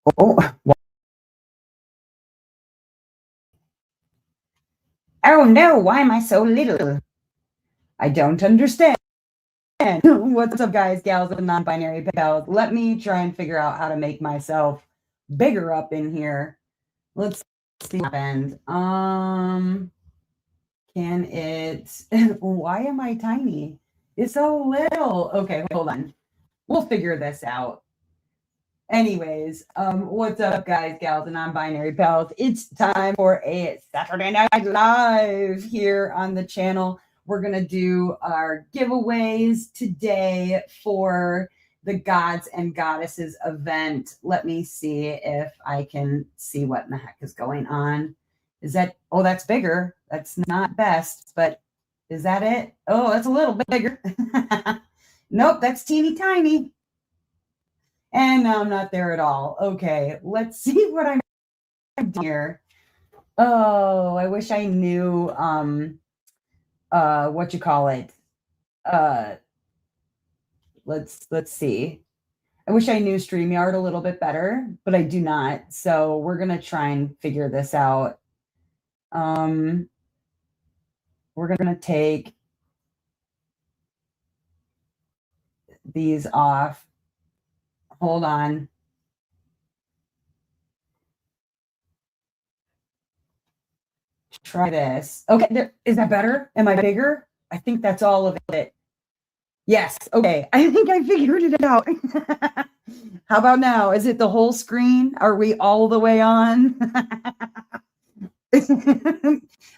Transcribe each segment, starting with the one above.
Oh, oh no, why am I so little? I don't understand. What's up, guys, gals, and non binary pals? Let me try and figure out how to make myself bigger up in here. Let's see what happens. Can it? Why am I tiny? It's so little. Okay, hold on. We'll figure this out. Anyways, what's up, guys, gals, and non-binary pals? It's time for a Saturday Night Live here on the channel. We're gonna do our giveaways today for the Gods and Goddesses event. Let me see if I can see what in the heck is going on. Is that? Oh, that's bigger. That's not best, but is that it? Oh, that's a little bit bigger. Nope, that's teeny tiny. And now I'm not there at all. Okay, let's see what I'm doing here. Oh, I wish I knew what you call it. Uh let's see. I wish I knew StreamYard a little bit better, but I do not. So we're gonna try and figure this out. We're gonna take these off. Hold on. Try this. Okay, is that better? Am I bigger? I think that's all of it. Yes. Okay. I think I figured it out. How about now? Is it the whole screen? Are we all the way on?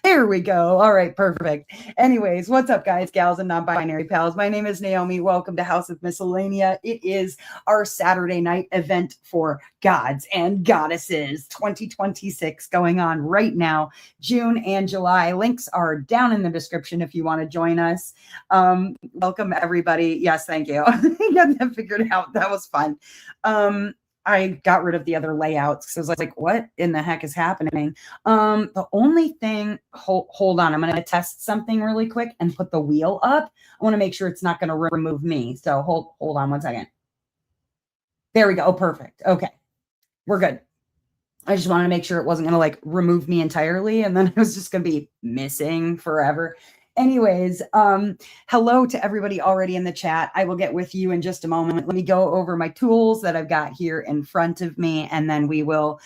There we go. All right, perfect. Anyways, what's up, guys, gals, and non-binary pals? My name is Naomi. Welcome to House of Miscellanea. It is our Saturday night event for Gods and Goddesses 2026 going on right now, June and July. Links are down in the description if you want to join us. Welcome, everybody. Yes, thank you. I got that figured out. That was fun. I got rid of the other layouts because I was like, what in the heck is happening? The only thing, hold on, I'm going to test something really quick and put the wheel up. I want to make sure it's not going to remove me. So hold on one second. There we go. Oh, perfect. Okay, we're good. I just wanted to make sure it wasn't going to like remove me entirely. And then it was just going to be missing forever. Anyways, hello to everybody already in the chat. I will get with you in just a moment. Let me go over my tools that I've got here in front of me, and then we will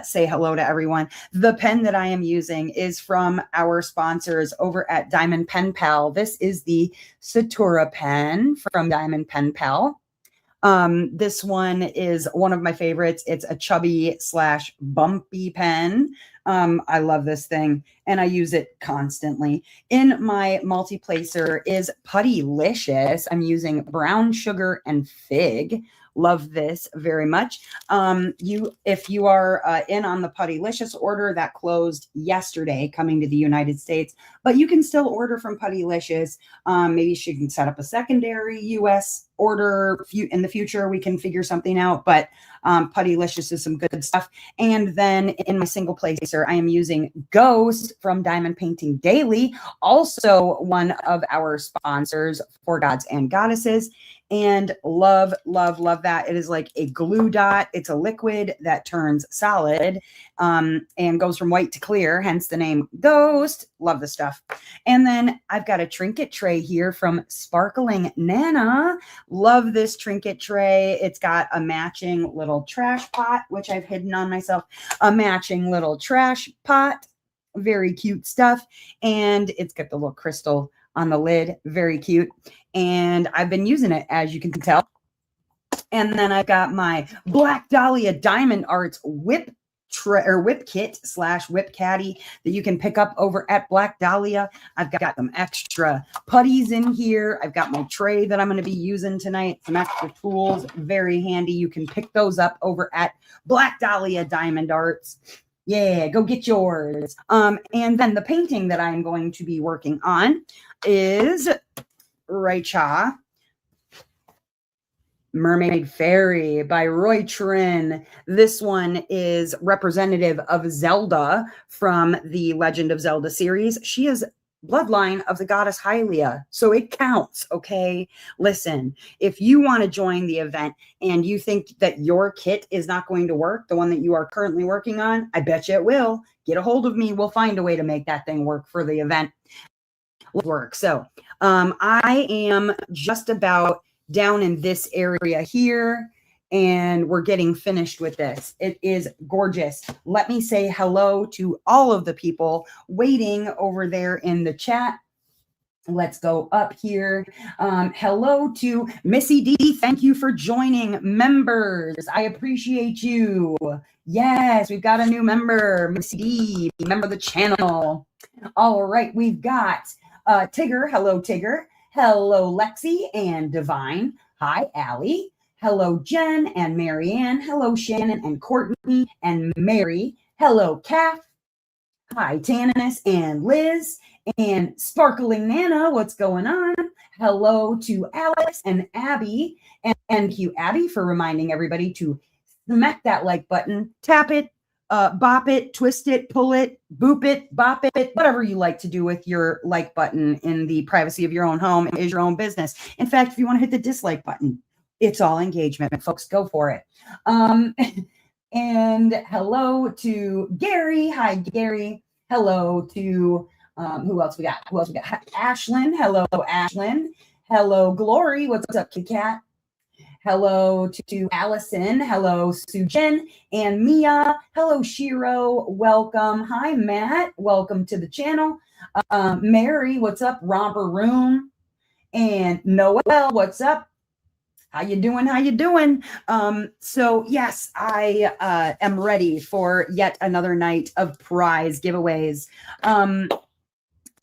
say hello to everyone. The pen that I am using is from our sponsors over at Diamond Pen Pal. This is the Satura pen from Diamond Pen Pal. This one is one of my favorites. It's a chubby / bumpy pen. I love this thing and I use it constantly. In my multi-placer is Puttylicious. I'm using brown sugar and fig. Love this very much. If you are in on the Puttylicious order that closed yesterday, coming to the United States, but you can still order from Puttylicious. Maybe she can set up a secondary US order in the future. We can figure something out, but Puttylicious is some good stuff. And then in my single placer, I am using Ghost from Diamond Painting Daily, also one of our sponsors for Gods and Goddesses. And love that. It is like a glue dot. It's a liquid that turns solid and goes from white to clear, hence the name Ghost. Love the stuff. And then I've got a trinket tray here from Sparkling Nana. Love this trinket tray. It's got a matching little trash pot, which I've hidden on myself. A matching little trash pot. Very cute stuff. And it's got the little crystal on the lid. Very cute. And I've been using it, as you can tell. And then I've got my Black Dahlia Diamond Arts whip kit / whip caddy that you can pick up over at Black Dahlia. I've got some extra putties in here. I've got my tray that I'm going to be using tonight, some extra tools, very handy. You can pick those up over at Black Dahlia Diamond Arts. Yeah, go get yours. And then the painting that I'm going to be working on is Raicha Mermaid Fairy by Roy Trin. This one is representative of Zelda from the Legend of Zelda series. She is bloodline of the goddess Hylia. So it counts, okay? Listen, if you want to join the event and you think that your kit is not going to work, the one that you are currently working on, I bet you it will. Get a hold of me. We'll find a way to make that thing work for the event. Work. So I am just about down in this area here, and we're getting finished with this. It is gorgeous. Let me say hello to all of the people waiting over there in the chat. Let's go up here. Hello to Missy D. Thank you for joining. Members, I appreciate you. Yes, we've got a new member, Missy D, member of the channel. All right, we've got Tigger. Hello, Tigger. Hello, Lexi and Divine. Hi, Allie. Hello, Jen and Marianne. Hello, Shannon and Courtney and Mary. Hello, Kath. Hi, Tanis and Liz and Sparkling Nana. What's going on? Hello to Alex and Abby. And thank you, Abby, for reminding everybody to smack that like button, tap it, bop it, twist it, pull it, boop it, bop it, whatever you like to do with your like button in the privacy of your own home is your own business. In fact, if you want to hit the dislike button, it's all engagement. Folks, go for it. And hello to Gary. Hi, Gary. Hello to who else we got? Who else we got? Ashlyn. Hello, Ashlyn. Hello, Glory. What's up, Kit Kat? Hello to Allison. Hello, Sujin and Mia. Hello, Shiro. Welcome. Hi, Matt. Welcome to the channel. Mary, what's up? Romper Room. And Noel, what's up? How you doing? How you doing? So yes, I am ready for yet another night of prize giveaways.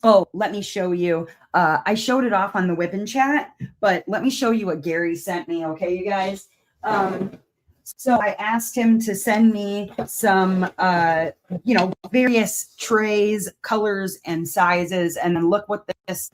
Oh, let me show you. I showed it off on the Whip and Chat, but let me show you what Gary sent me. Okay, you guys. So I asked him to send me some, various trays, colors, and sizes, and then look what this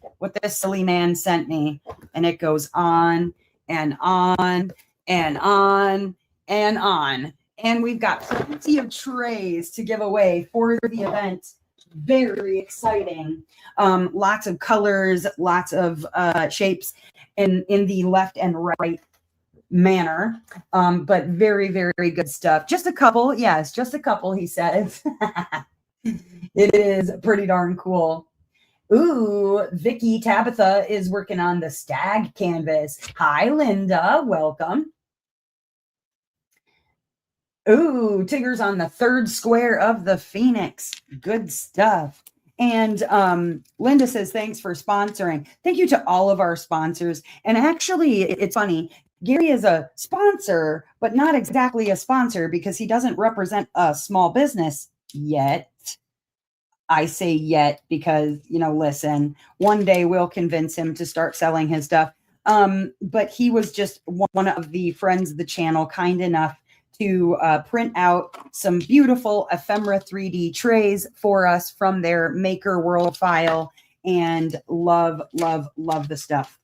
silly man sent me, and it goes on and on and on and on. And we've got plenty of trays to give away for the event. Very exciting. Lots of colors, lots of shapes in the left and right manner. But very, very good stuff. Just a couple. Yes, just a couple, he says. It is pretty darn cool. Ooh, Vicky Tabitha is working on the stag canvas. Hi, Linda. Welcome. Ooh, Tigger's on the third square of the Phoenix. Good stuff. And Linda says, thanks for sponsoring. Thank you to all of our sponsors. And actually, it's funny. Gary is a sponsor, but not exactly a sponsor because he doesn't represent a small business yet. I say yet because, listen, one day we'll convince him to start selling his stuff. But he was just one of the friends of the channel, kind enough to print out some beautiful ephemera 3D trays for us from their Maker World file, and love, love, love the stuff.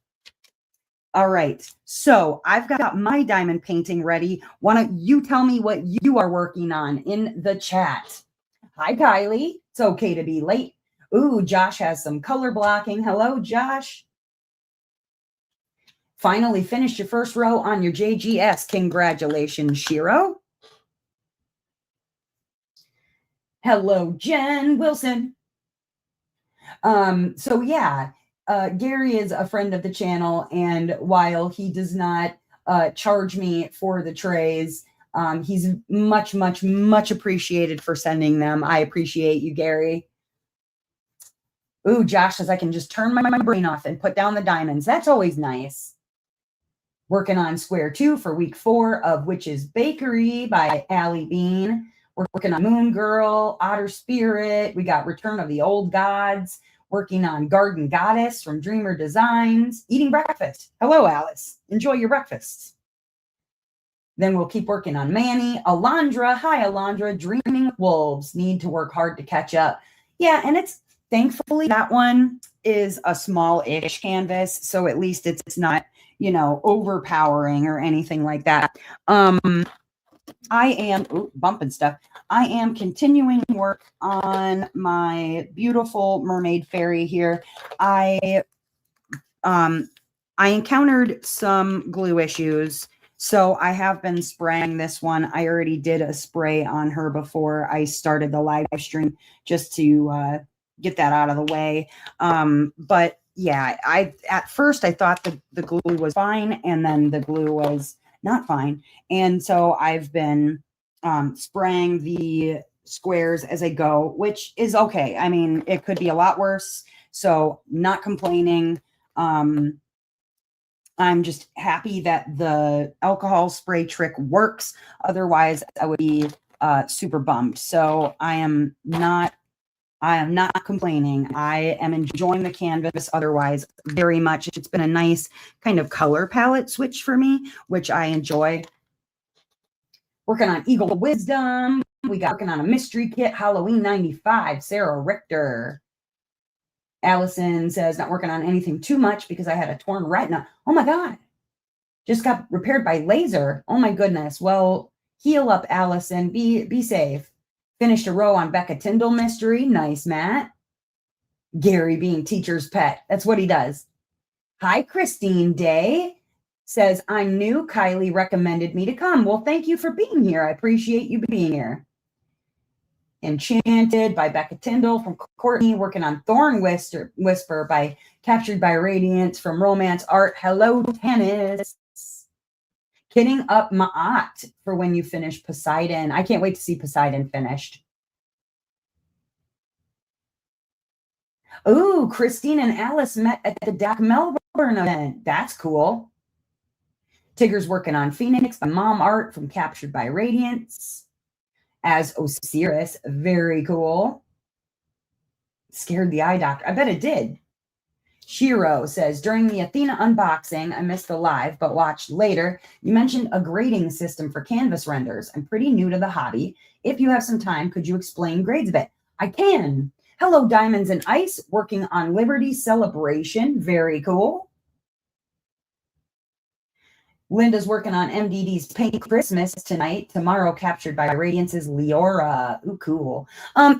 All right, so I've got my diamond painting ready. Why don't you tell me what you are working on in the chat? Hi, Kylie. It's okay to be late. Ooh, Josh has some color blocking. Hello, Josh. Finally finished your first row on your JGS. Congratulations, Shiro. Hello, Jen Wilson. So yeah, Gary is a friend of the channel, and while he does not charge me for the trays, he's much, much, much appreciated for sending them. I appreciate you, Gary. Ooh, Josh says I can just turn my brain off and put down the diamonds. That's always nice. Working on square 2 for week 4 of Witch's Bakery by Allie Bean. We're working on Moon Girl, Otter Spirit. We got Return of the Old Gods. Working on Garden Goddess from Dreamer Designs. Eating breakfast. Hello, Alice. Enjoy your breakfasts. Then we'll keep working on Manny. Alondra. Hi, Alondra. Dreaming with Wolves. Need to work hard to catch up. Yeah, and it's thankfully that one is a small-ish canvas, so at least it's not overpowering or anything like that. I am bumping stuff. I am continuing work on my beautiful mermaid fairy here. I encountered some glue issues, so I have been spraying this one. I already did a spray on her before I started the live stream just to get that out of the way. But yeah, I at first I thought the glue was fine, and then the glue was not fine. And so I've been spraying the squares as I go, which is okay. I mean, it could be a lot worse. So not complaining. I'm just happy that the alcohol spray trick works. Otherwise, I would be super bummed. So I am not complaining. I am enjoying the canvas otherwise very much. It's been a nice kind of color palette switch for me, which I enjoy. Working on Eagle Wisdom. We got working on a mystery kit, Halloween 95, Sarah Richter. Allison says, not working on anything too much because I had a torn retina. Oh my God. Just got repaired by laser. Oh my goodness. Well, heal up, Allison. Be safe. Finished a row on Becca Tyndall mystery. Nice, Matt. Gary being teacher's pet. That's what he does. Hi, Christine Day. Says, I'm new. Kylie recommended me to come. Well, thank you for being here. I appreciate you being here. Enchanted by Becca Tyndall from Courtney, working on Thorn Whisper by Captured by Radiance from Romance Art. Hello, Tennis. Kidding up Ma'at for when you finish Poseidon. I can't wait to see Poseidon finished. Ooh, Christine and Alice met at the DAC Melbourne event. That's cool. Tigger's working on Phoenix by Mom Art from Captured by Radiance. As Osiris, very cool. Scared the eye doctor. I bet it did. Shiro says, during the Athena unboxing, I missed the live, but watched later. You mentioned a grading system for canvas renders. I'm pretty new to the hobby. If you have some time, could you explain grades a bit? I can. Hello, Diamonds and Ice, working on Liberty Celebration. Very cool. Linda's working on MDD's Paint Christmas tonight. Tomorrow, Captured by Radiance's Leora. Ooh, cool.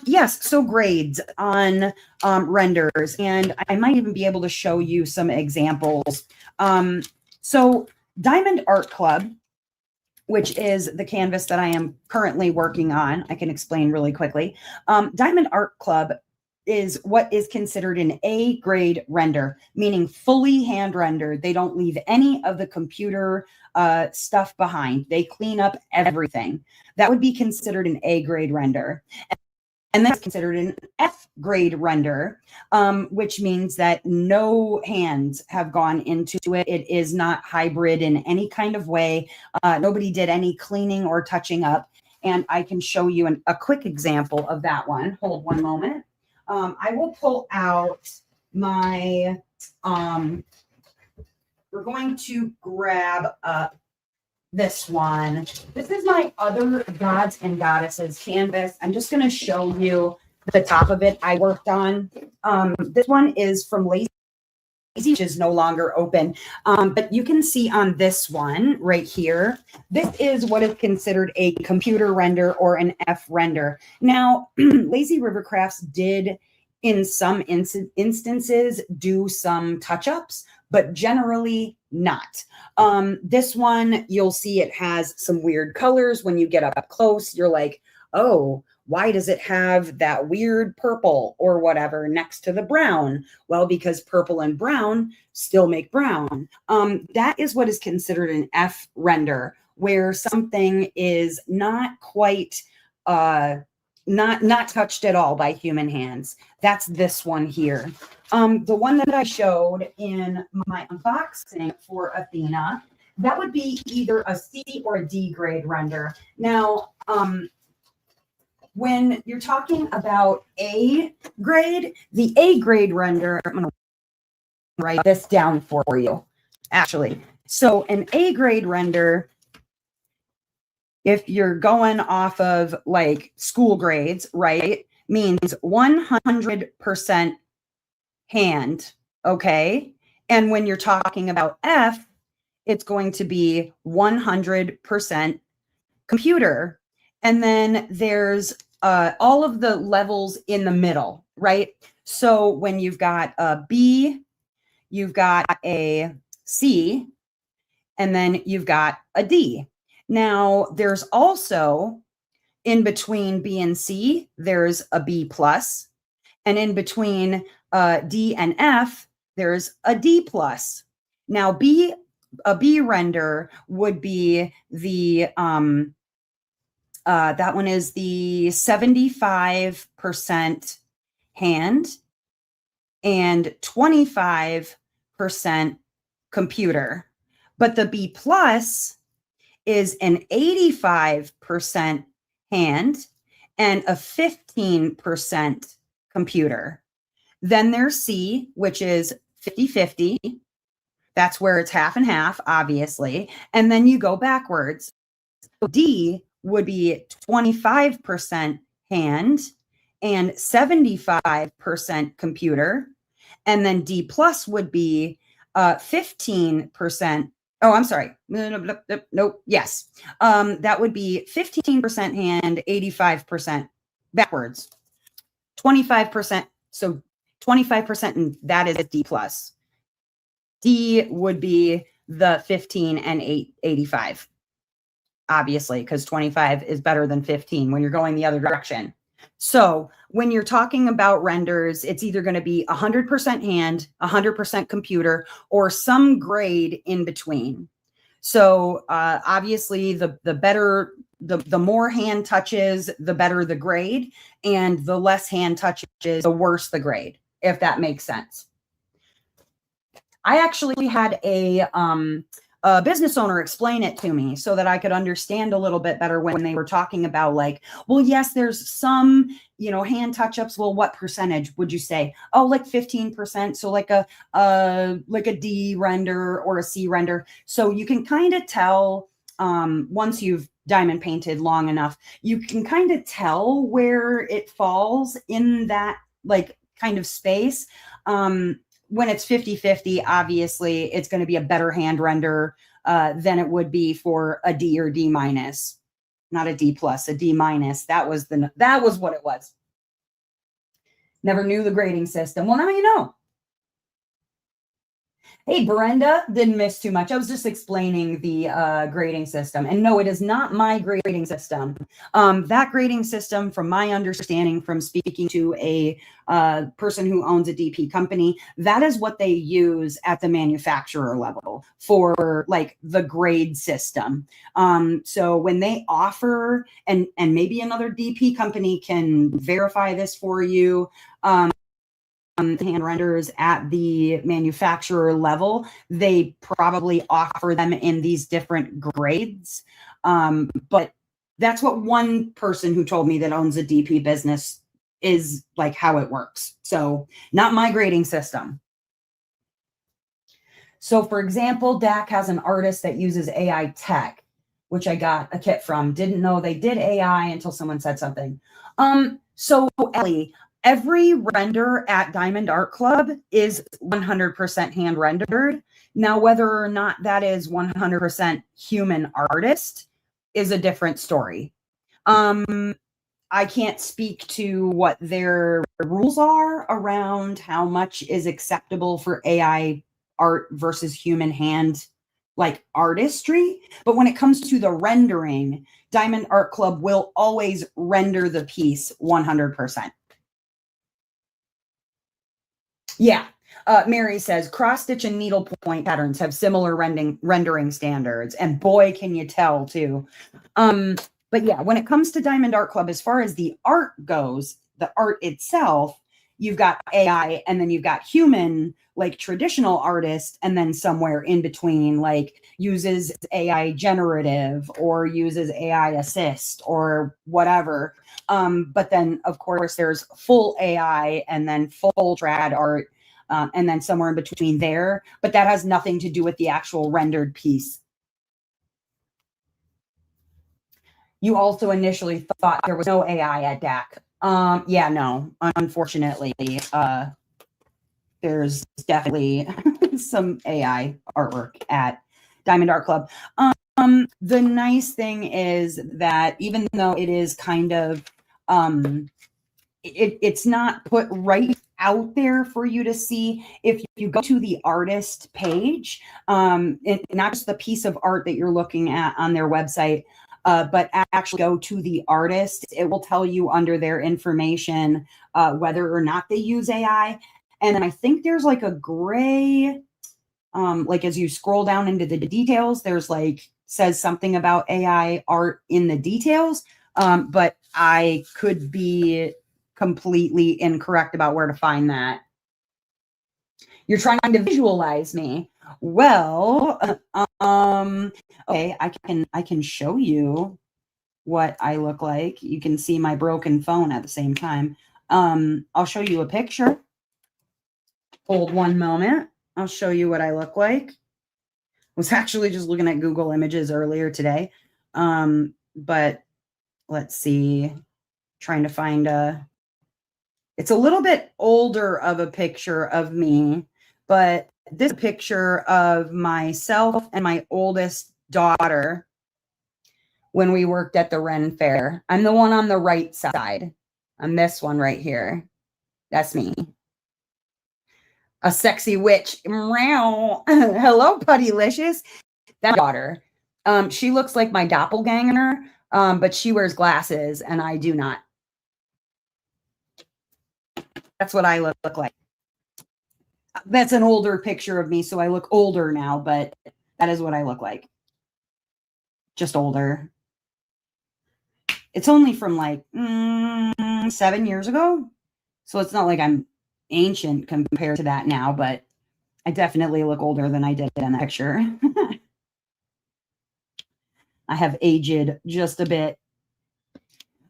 Yes, so grades on renders, and I might even be able to show you some examples. So Diamond Art Club, which is the canvas that I am currently working on, I can explain really quickly. Diamond Art Club is what is considered an A grade render, meaning fully hand rendered. They don't leave any of the computer stuff behind. They clean up everything. That would be considered an A grade render. And that's considered an F grade render, which means that no hands have gone into it. It is not hybrid in any kind of way. Nobody did any cleaning or touching up. And I can show you a quick example of that one. Hold one moment. I will pull out my, we're going to grab up this one. This is my other Gods and Goddesses canvas. I'm just going to show you the top of it I worked on. This one is from Lazy, which is no longer open. But you can see on this one right here, this is what is considered a computer render or an F render. Now, Lazy River Crafts did, in some instances, do some touch-ups, but generally not. This one, you'll see it has some weird colors. When you get up close, you're like, oh, why does it have that weird purple or whatever next to the brown? Well, because purple and brown still make brown. That is what is considered an F render, where something is not quite not touched at all by human hands. That's this one here. The one that I showed in my unboxing for Athena, that would be either a C or a D grade render. Now, when you're talking about A grade, the A grade render, I'm going to write this down for you, actually. So an A grade render, if you're going off of like school grades, right, means 100% hand, okay? And when you're talking about F, it's going to be 100% computer, and then there's all of the levels in the middle, right? So when you've got a B, you've got a C, and then you've got a D. Now, there's also in between B and C, there's a B plus, and in between D and F, there's a D plus. Now, a B render would be the that one is the 75% hand and 25% computer. But the B plus is an 85% hand and a 15% computer. Then there's C, which is 50-50. That's where it's half and half, obviously. And then you go backwards. So D would be 25% hand and 75% computer. And then D plus would be 15%. Oh, I'm sorry. Nope. Yes. That would be 15% hand, 85% backwards. 25%. So 25%, and that is D plus. D would be the 15 and 85, obviously, because 25 is better than 15 when you're going the other direction. So when you're talking about renders, it's either going to be 100% hand, 100% computer, or some grade in between. So obviously, the better, the more hand touches, the better the grade, and the less hand touches, the worse the grade, if that makes sense. I actually had a business owner explain it to me so that I could understand a little bit better when they were talking about, like, well, yes, there's some, hand touch-ups. Well, what percentage would you say? Oh, like 15%. So like a D render or a C render. So you can kind of tell once you've diamond painted long enough, you can kind of tell where it falls in that like kind of space. When it's 50-50, obviously it's going to be a better hand render than it would be for a D or D minus, not a D plus, a D minus. That was what it was. Never knew the grading system. Well, now you know. Hey, Brenda, didn't miss too much. I was just explaining the grading system. And no, it is not my grading system. That grading system, from my understanding from speaking to a person who owns a DP company, that is what they use at the manufacturer level for like the grade system. So when they offer, and maybe another DP company can verify this for you, hand renders at the manufacturer level, they probably offer them in these different grades. But that's what one person who told me that owns a DP business is like how it works. So not my grading system. So for example, DAC has an artist that uses AI tech, which I got a kit from. Didn't know they did AI until someone said something. So Ellie, every render at Diamond Art Club is 100% hand rendered. Now, whether or not that is 100% human artist is a different story. I can't speak to what their rules are around how much is acceptable for AI art versus human hand, like artistry. But when it comes to the rendering, Diamond Art Club will always render the piece 100%. Yeah. Mary says cross stitch and needlepoint patterns have similar rendering standards, and boy, can you tell too. But yeah, when it comes to Diamond Art Club, as far as the art goes, the art itself, you've got AI, and then you've got human, like traditional artist, and then somewhere in between, like uses AI generative or uses AI assist or whatever. But then, of course, there's full AI and then full trad art, and then somewhere in between there. But that has nothing to do with the actual rendered piece. You also initially thought there was no AI at DAC. Yeah, no, unfortunately, there's definitely some AI artwork at Diamond Art Club. The nice thing is that even though it is kind of, it's not put right out there for you to see. If you go to the artist page, not just the piece of art that you're looking at on their website, but actually go to the artist, it will tell you under their information whether or not they use AI. And then I think there's like a gray, like as you scroll down into the details, there's like says something about AI art in the details, but I could be completely incorrect about where to find that. You're trying to visualize me. Well, okay, I can show you what I look like. You can see my broken phone at the same time. I'll show you a picture. Hold one moment. I'll show you what I look like. I was actually just looking at Google Images earlier today. But let's see, trying to find it's a little bit older of a picture of me, but this picture of myself and my oldest daughter when we worked at the Ren Fair. I'm the one on the right side. I'm this one right here. That's me. A sexy witch. Hello, Puttylicious. That daughter. She looks like my doppelganger, but she wears glasses and I do not. That's what I look like. That's an older picture of me, so I look older now, but that is what I look like. Just older. It's only from like 7 years ago, so it's not like I'm ancient compared to that now, but I definitely look older than I did in that picture. I have aged just a bit.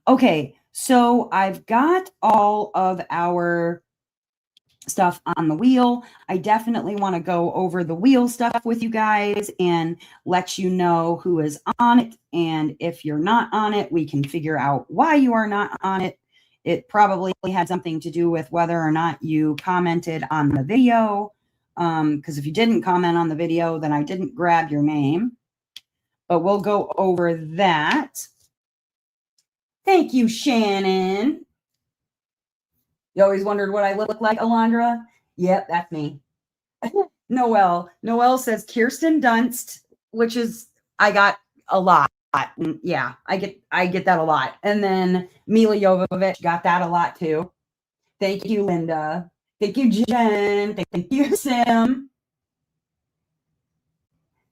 Okay, so I've got all of our stuff on the wheel. I definitely want to go over the wheel stuff with you guys and let you know who is on it. And if you're not on it, we can figure out why you are not on it. It probably had something to do with whether or not you commented on the video. Because if you didn't comment on the video, then I didn't grab your name. But we'll go over that. Thank you, Shannon. You always wondered what I look like, Alondra? Yep, that's me. Noelle. Noelle says Kirsten Dunst, which is, I got a lot. Yeah, I get that a lot. And then Mila Jovovich got that a lot too. Thank you, Linda. Thank you, Jen. Thank you, Sim.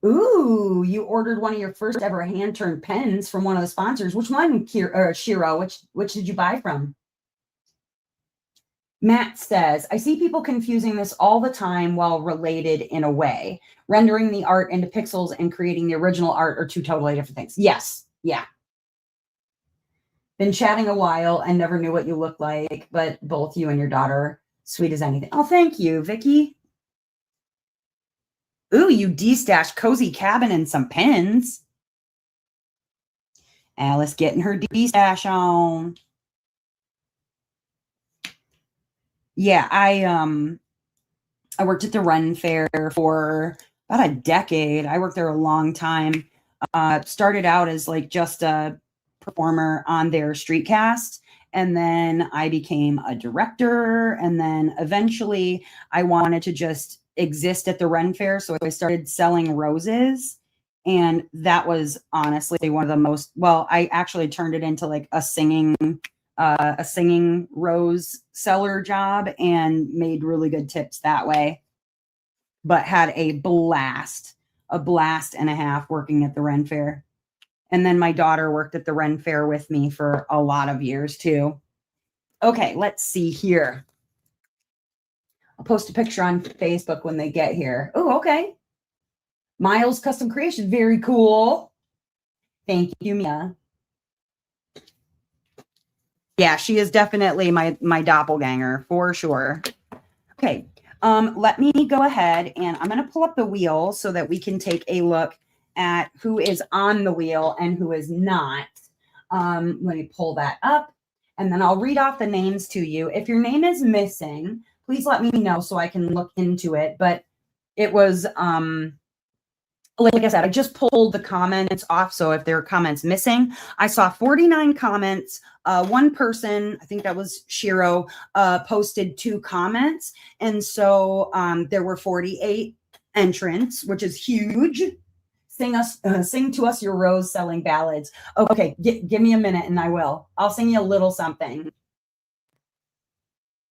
Ooh, you ordered one of your first ever hand-turned pens from one of the sponsors. Which one, Shiro? Which did you buy from? Matt says, I see people confusing this all the time while related in a way. Rendering the art into pixels and creating the original art are two totally different things. Yes. Yeah. Been chatting a while and never knew what you looked like, but both you and your daughter, sweet as anything. Oh, thank you, Vicky. Ooh, you de-stashed Cozy Cabin and some pens. Alice getting her de-stash on. Yeah, I worked at the Ren Fair for about a decade. I worked there a long time. Started out as like just a performer on their street cast, and then I became a director, and then eventually I wanted to just exist at the Ren Fair, so I started selling roses, and that was honestly one of the most, well, I actually turned it into like a singing rose seller job and made really good tips that way, but had a blast and a half working at the Ren Fair. And then my daughter worked at the Ren Fair with me for a lot of years too. Okay, let's see here. I'll post a picture on Facebook when they get here. Oh, okay. Miles Custom Creation, very cool. Thank you, Mia. Yeah, she is definitely my doppelganger for sure. Okay, let me go ahead and I'm going to pull up the wheel so that we can take a look at who is on the wheel and who is not. Let me pull that up and then I'll read off the names to you. If your name is missing, please let me know so I can look into it. But it was like I said, I just pulled the comments off. So if there are comments missing, I saw 49 comments. One person, I think that was Shiro, posted 2 comments. And so there were 48 entrants, which is huge. Sing to us your rose selling ballads. Okay, give me a minute and I will. I'll sing you a little something.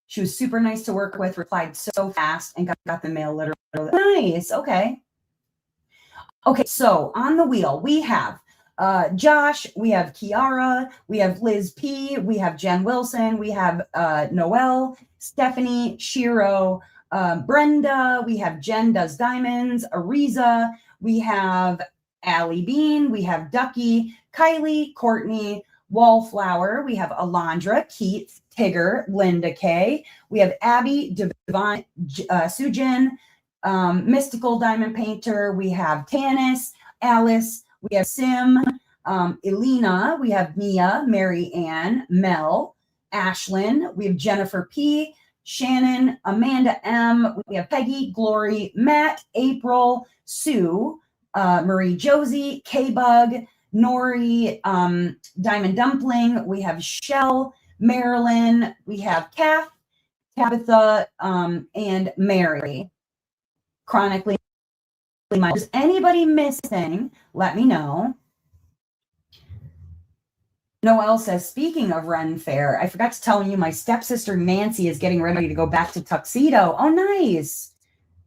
She was super nice to work with, replied so fast, and got the mail literally. Nice. Okay. Okay, so on the wheel, we have Josh, we have Kiara, we have Liz P, we have Jen Wilson, we have Noelle, Stephanie, Shiro, Brenda, we have Jen Does Diamonds, Ariza, we have Allie Bean, we have Ducky, Kylie, Courtney, Wallflower, we have Alondra, Keith, Tigger, Linda K, we have Abby, Devon, Sujin, Mystical Diamond Painter, we have Tanis, Alice, we have Sim, Elena, we have Mia, Mary Ann, Mel, Ashlyn, we have Jennifer P, Shannon, Amanda M, we have Peggy, Glory, Matt, April, Sue, Marie Josie, K-Bug, Nori, Diamond Dumpling, we have Shell, Marilyn, we have Kath, Tabitha, and Mary. Chronically, is anybody missing? Let me know. Noelle says, speaking of Ren Fair, I forgot to tell you my stepsister Nancy is getting ready to go back to Tuxedo. Oh, nice.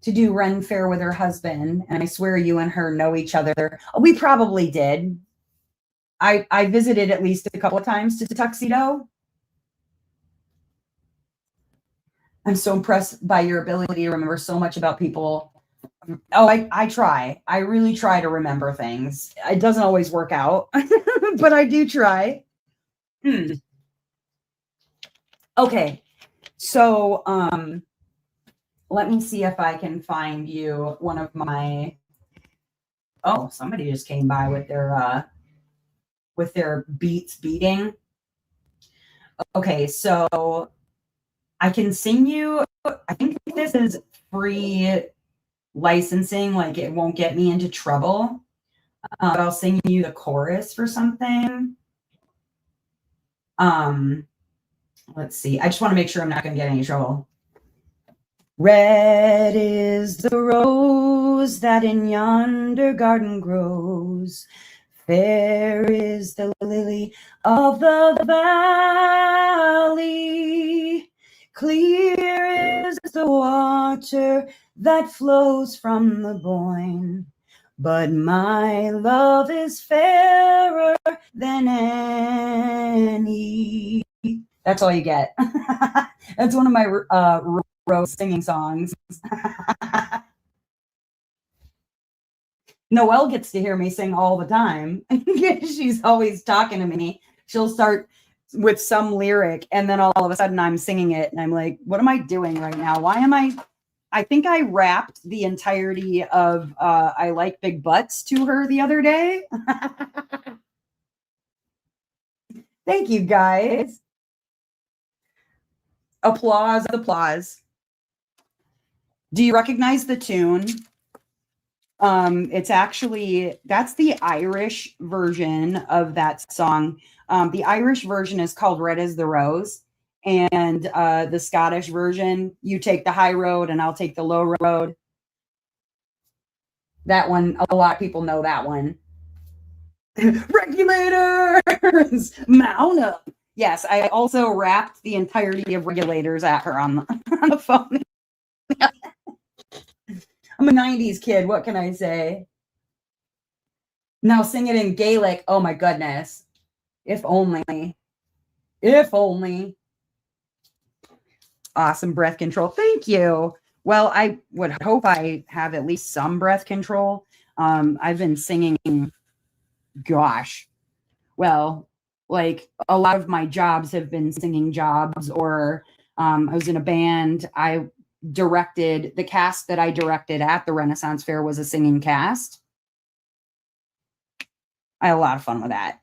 To do Ren Fair with her husband. And I swear you and her know each other. Oh, we probably did. I visited at least a couple of times to Tuxedo. I'm so impressed by your ability to remember so much about people. Oh, I try. I really try to remember things. It doesn't always work out, but I do try. Okay. So, let me see if I can find you one of my, oh, somebody just came by with their beats beating. Okay. So I can sing you, I think this is free licensing, like it won't get me into trouble. But I'll sing you the chorus for something. Let's see. I just want to make sure I'm not going to get any trouble. Red is the rose that in yonder garden grows. Fair is the lily of the valley. Clear is the water that flows from the Boyne. But my love is fairer than any. That's all you get. That's one of my rose singing songs. Noelle gets to hear me sing all the time. She's always talking to me. She'll start with some lyric and then all of a sudden I'm singing it and I'm like, what am I doing right now? Why am I think I rapped the entirety of I Like Big Butts to her the other day. Thank you, guys. Applause, applause. Do you recognize the tune? It's actually, that's the Irish version of that song. The Irish version is called Red as the Rose. And the Scottish version, you take the high road and I'll take the low road. That one, a lot of people know that one. Regulators, mount up. Yes, I also rapped the entirety of Regulators at her on the phone. I'm a 90s kid. What can I say? Now sing it in Gaelic. Oh my goodness. If only. If only. Awesome breath control. Thank you. Well, I would hope I have at least some breath control. I've been singing, gosh, well, like a lot of my jobs have been singing jobs, or I was in a band. I directed the cast that I directed at the Renaissance Fair was a singing cast. I had a lot of fun with that.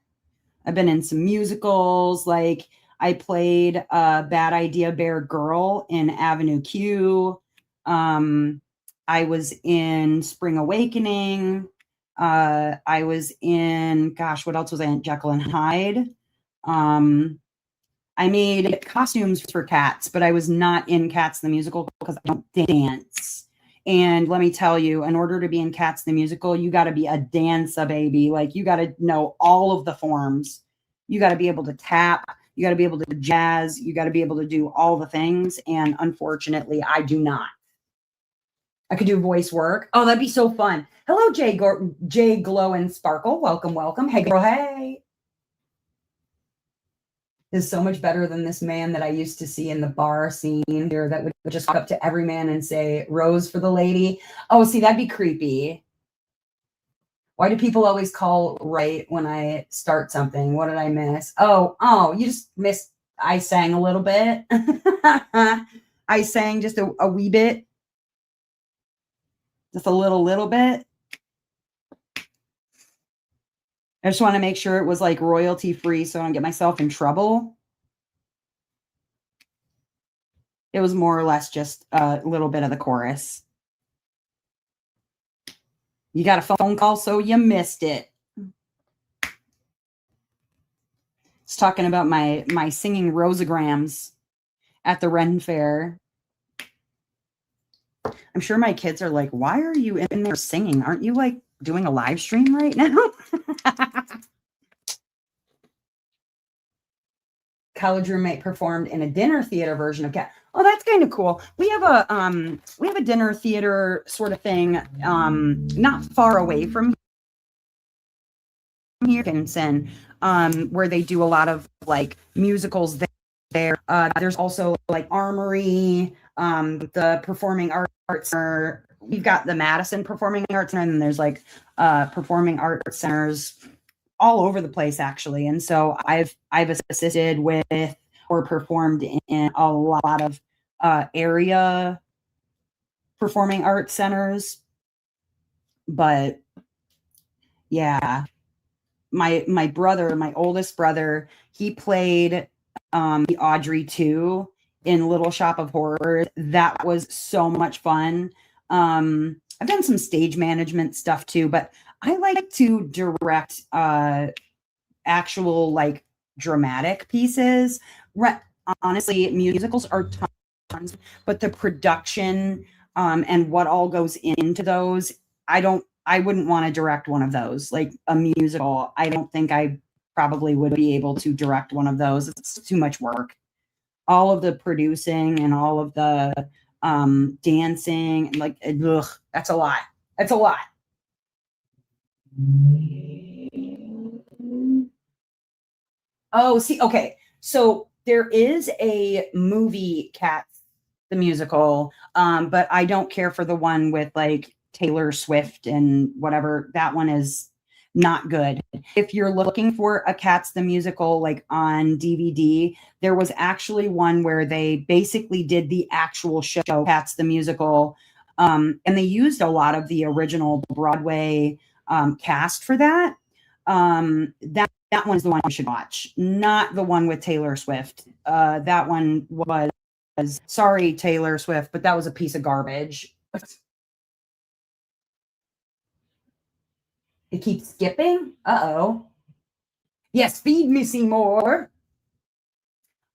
I've been in some musicals, like I played Bad Idea Bear Girl in Avenue Q. I was in Spring Awakening. I was in, gosh, what else was I in? Jekyll and Hyde. Um, I made costumes for Cats, but I was not in Cats the musical because I don't dance. And let me tell you, in order to be in Cats the musical, you got to be a dancer, baby. Like you got to know all of the forms. You got to be able to tap. You got to be able to jazz. You got to be able to do all the things. And unfortunately, I do not. I could do voice work. Oh, that'd be so fun. Hello, Jay Glow and Sparkle. Welcome, welcome. Hey, girl. Hey. Is so much better than this man that I used to see in the bar scene here that would just walk up to every man and say, "Rose for the lady." Oh, see, that'd be creepy. Why do people always call right when I start something? What did I miss? Oh, you just missed. I sang a little bit. I sang just a wee bit, just a little bit. I just want to make sure it was like royalty free so I don't get myself in trouble. It was more or less just a little bit of the chorus. You got a phone call, so you missed it. It's talking about my singing rosograms at the Ren Fair. I'm sure my kids are like, "Why are you in there singing? Aren't you like doing a live stream right now?" College roommate performed in a dinner theater version of Cat. Oh, that's kind of cool. We have a dinner theater sort of thing not far away from here, Dickinson, where they do a lot of like musicals there. There's also like Armory, the Performing Arts Center. We've got the Madison Performing Arts Center, and then there's like performing arts centers all over the place, actually. And so I've assisted with or performed in a lot of area performing arts centers. But yeah, my brother, my oldest brother, he played the Audrey 2 in Little Shop of Horrors. That was so much fun. I've done some stage management stuff too, but I like to direct actual like dramatic pieces. Honestly, musicals are tons, but the production and what all goes into those, I wouldn't want to direct one of those. Like a musical, I don't think I probably would be able to direct one of those. It's too much work. All of the producing and all of the dancing, and like, ugh, that's a lot. That's a lot. Oh, see, okay. So there is a movie, Cats the musical, but I don't care for the one with like Taylor Swift and whatever. That one is not good. If you're looking for a Cats the musical like on DVD, there was actually one where they basically did the actual show Cats the musical, and they used a lot of the original Broadway cast for that. That one's the one you should watch, not the one with Taylor Swift. That one was, sorry, Taylor Swift, but that was a piece of garbage. It keeps skipping. Uh-oh. Yes, feed me, Seymour.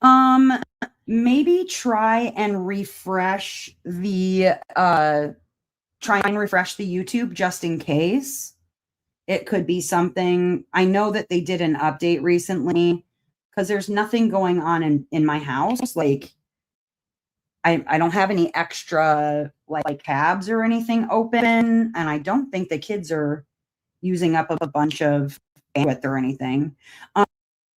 Um, maybe try and refresh the YouTube just in case. It could be something. I know that they did an update recently because there's nothing going on in my house. Like I don't have any extra like tabs or anything open, and I don't think the kids are using up a bunch of bandwidth or anything.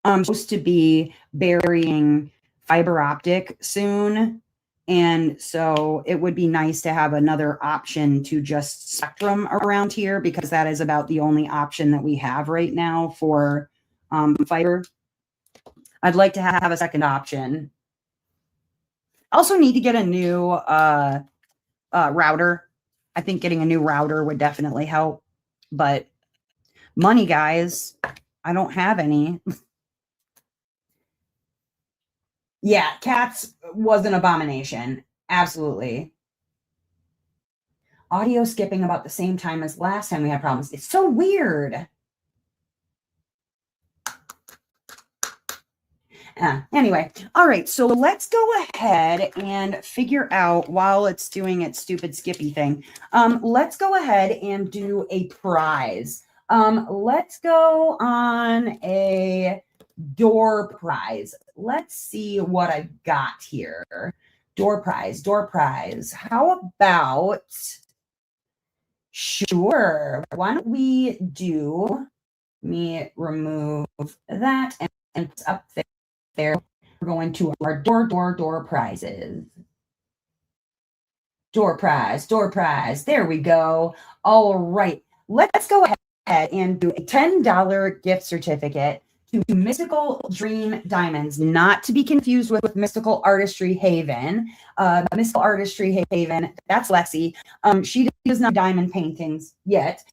I'm supposed to be burying fiber optic soon. And so it would be nice to have another option to just Spectrum around here because that is about the only option that we have right now for fiber. I'd like to have a second option. Also need to get a new router. I think getting a new router would definitely help. But money, guys, I don't have any. Yeah, Cats was an abomination. Absolutely. audio skipping about the same time as last time we had problems. It's so weird. Anyway, all right, so let's go ahead and figure out while it's doing its stupid skippy thing. Let's go ahead and do a prize. Let's go on a door prize. Let's see what I've got here. Door prize, door prize. How about, sure, why don't we do, let me remove that and it's up there. We're going to our door prizes. Door prize, door prize. There we go. All right. Let's go ahead and do a $10 gift certificate to Mystical Dream Diamonds, not to be confused with Mystical Artistry Haven. Mystical Artistry Haven, that's Lexi. She does not diamond paintings yet,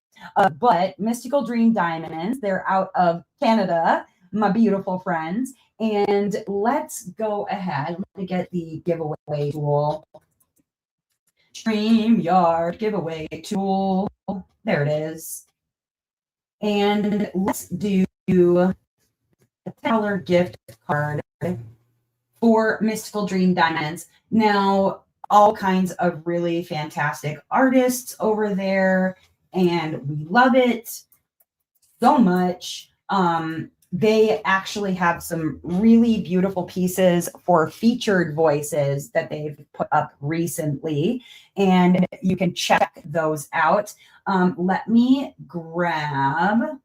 but Mystical Dream Diamonds, they're out of Canada, my beautiful friends. And let's go ahead. Let me get the giveaway tool. StreamYard giveaway tool. There it is. And let's do a $10 gift card for Mystical Dream Diamonds. Now, all kinds of really fantastic artists over there, and we love it so much. They actually have some really beautiful pieces for featured voices that they've put up recently, and you can check those out. Let me grab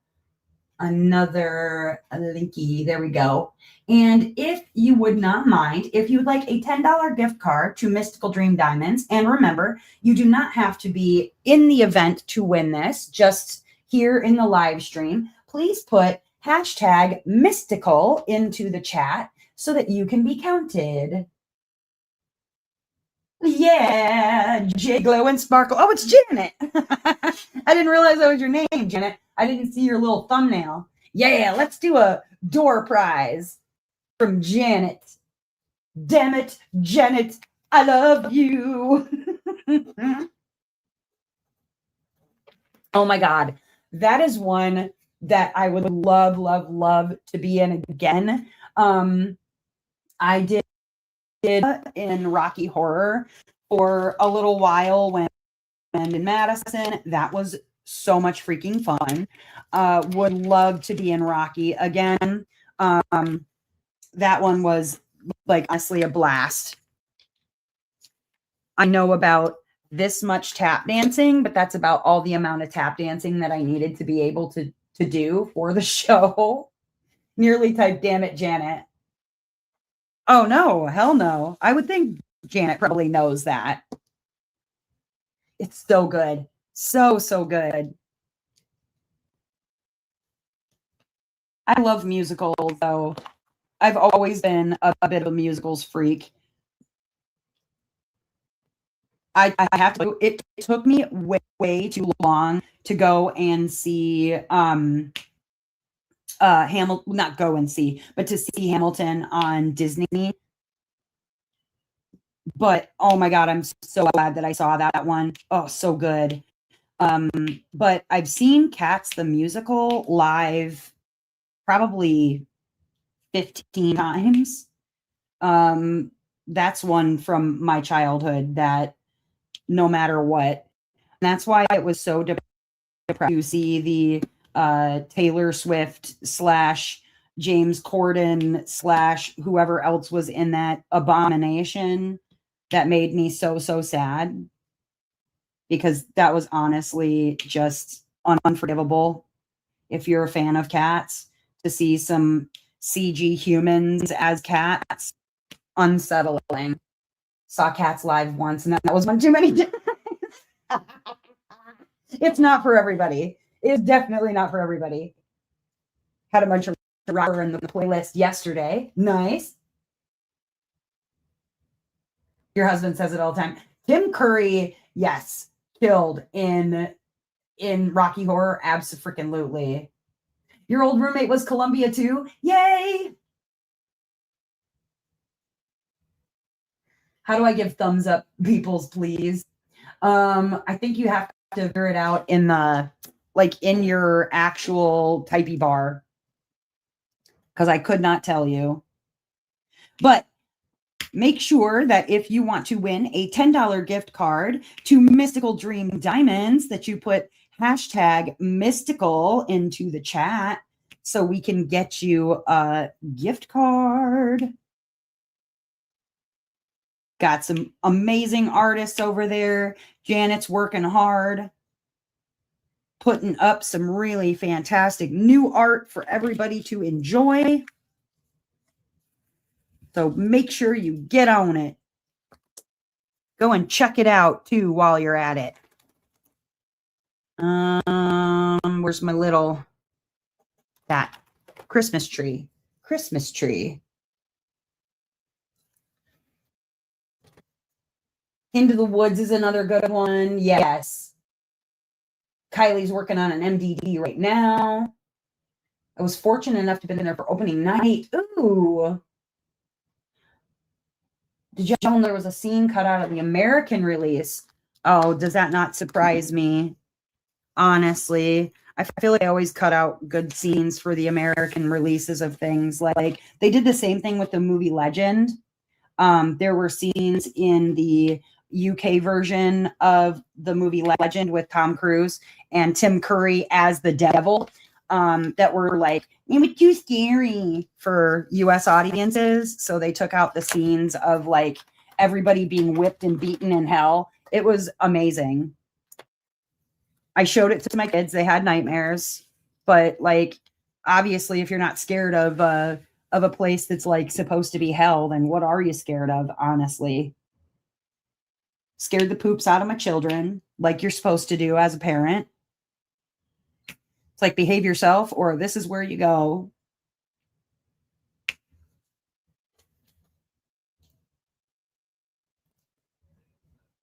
another linky. There we go. And if you would not mind, if you would like a $10 gift card to Mystical Dream Diamonds, and remember, you do not have to be in the event to win this, just here in the live stream, please put hashtag mystical into the chat so that you can be counted. Yeah, J Glow and Sparkle. Oh, it's Janet. I didn't realize that was your name, Janet. I didn't see your little thumbnail. Yeah, let's do a door prize from Janet. Damn it, Janet, I love you. Oh my God. That is one that I would love, love, love to be in again. I did in Rocky Horror for a little while when in Madison. That was so much freaking fun. Would love to be in Rocky again. That one was like honestly a blast. I know about this much tap dancing, but that's about all the amount of tap dancing that I needed to be able to do for the show. Nearly typed, damn it, Janet. Oh no, hell no. I would think Janet probably knows that. It's so good. So, so good. I love musicals, though. I've always been a bit of a musicals freak. I have to. It took me way too long to go and see Hamilton. Not go and see, but to see Hamilton on Disney. But oh my God, I'm so glad that I saw that one. Oh, so good. But I've seen Cats the musical live probably 15 times. That's one from my childhood that no matter what. And that's why it was so depressing to see the Taylor Swift / James Corden / whoever else was in that abomination. That made me so, so sad because that was honestly just unforgivable. If you're a fan of Cats, to see some CG humans as cats, unsettling. Saw Cats live once, and that was one too many times. It's not for everybody. It's definitely not for everybody. Had a bunch of rocker in the playlist yesterday. Nice. Your husband says it all the time. Tim Curry, yes, killed in Rocky Horror. Abso-freaking-lutely. Your old roommate was Columbia too? Yay! How do I give thumbs up, peoples, please? I think you have to figure it out in the like in your actual typey bar because I could not tell you. But make sure that if you want to win a $10 gift card to Mystical Dream Diamonds, that you put hashtag mystical into the chat so we can get you a gift card. Got some amazing artists over there. Janet's working hard, putting up some really fantastic new art for everybody to enjoy. So make sure you get on it. Go and check it out too while you're at it. Where's my little that Christmas tree? Christmas tree. Into the Woods is another good one. Yes. Kylie's working on an MDD right now. I was fortunate enough to be in there for opening night. Ooh. Did y'all know there was a scene cut out of the American release? Oh, does that not surprise me? Honestly, I feel like I always cut out good scenes for the American releases of things. Like they did the same thing with the movie Legend. There were scenes in the UK version of the movie Legend with Tom Cruise and Tim Curry as the devil that were like, it was too scary for US audiences. So they took out the scenes of like everybody being whipped and beaten in hell. It was amazing. I showed it to my kids. They had nightmares, but like, obviously if you're not scared of a place that's like supposed to be hell, then what are you scared of? Honestly, scared the poops out of my children like you're supposed to do as a parent. It's like behave yourself or this is where you go.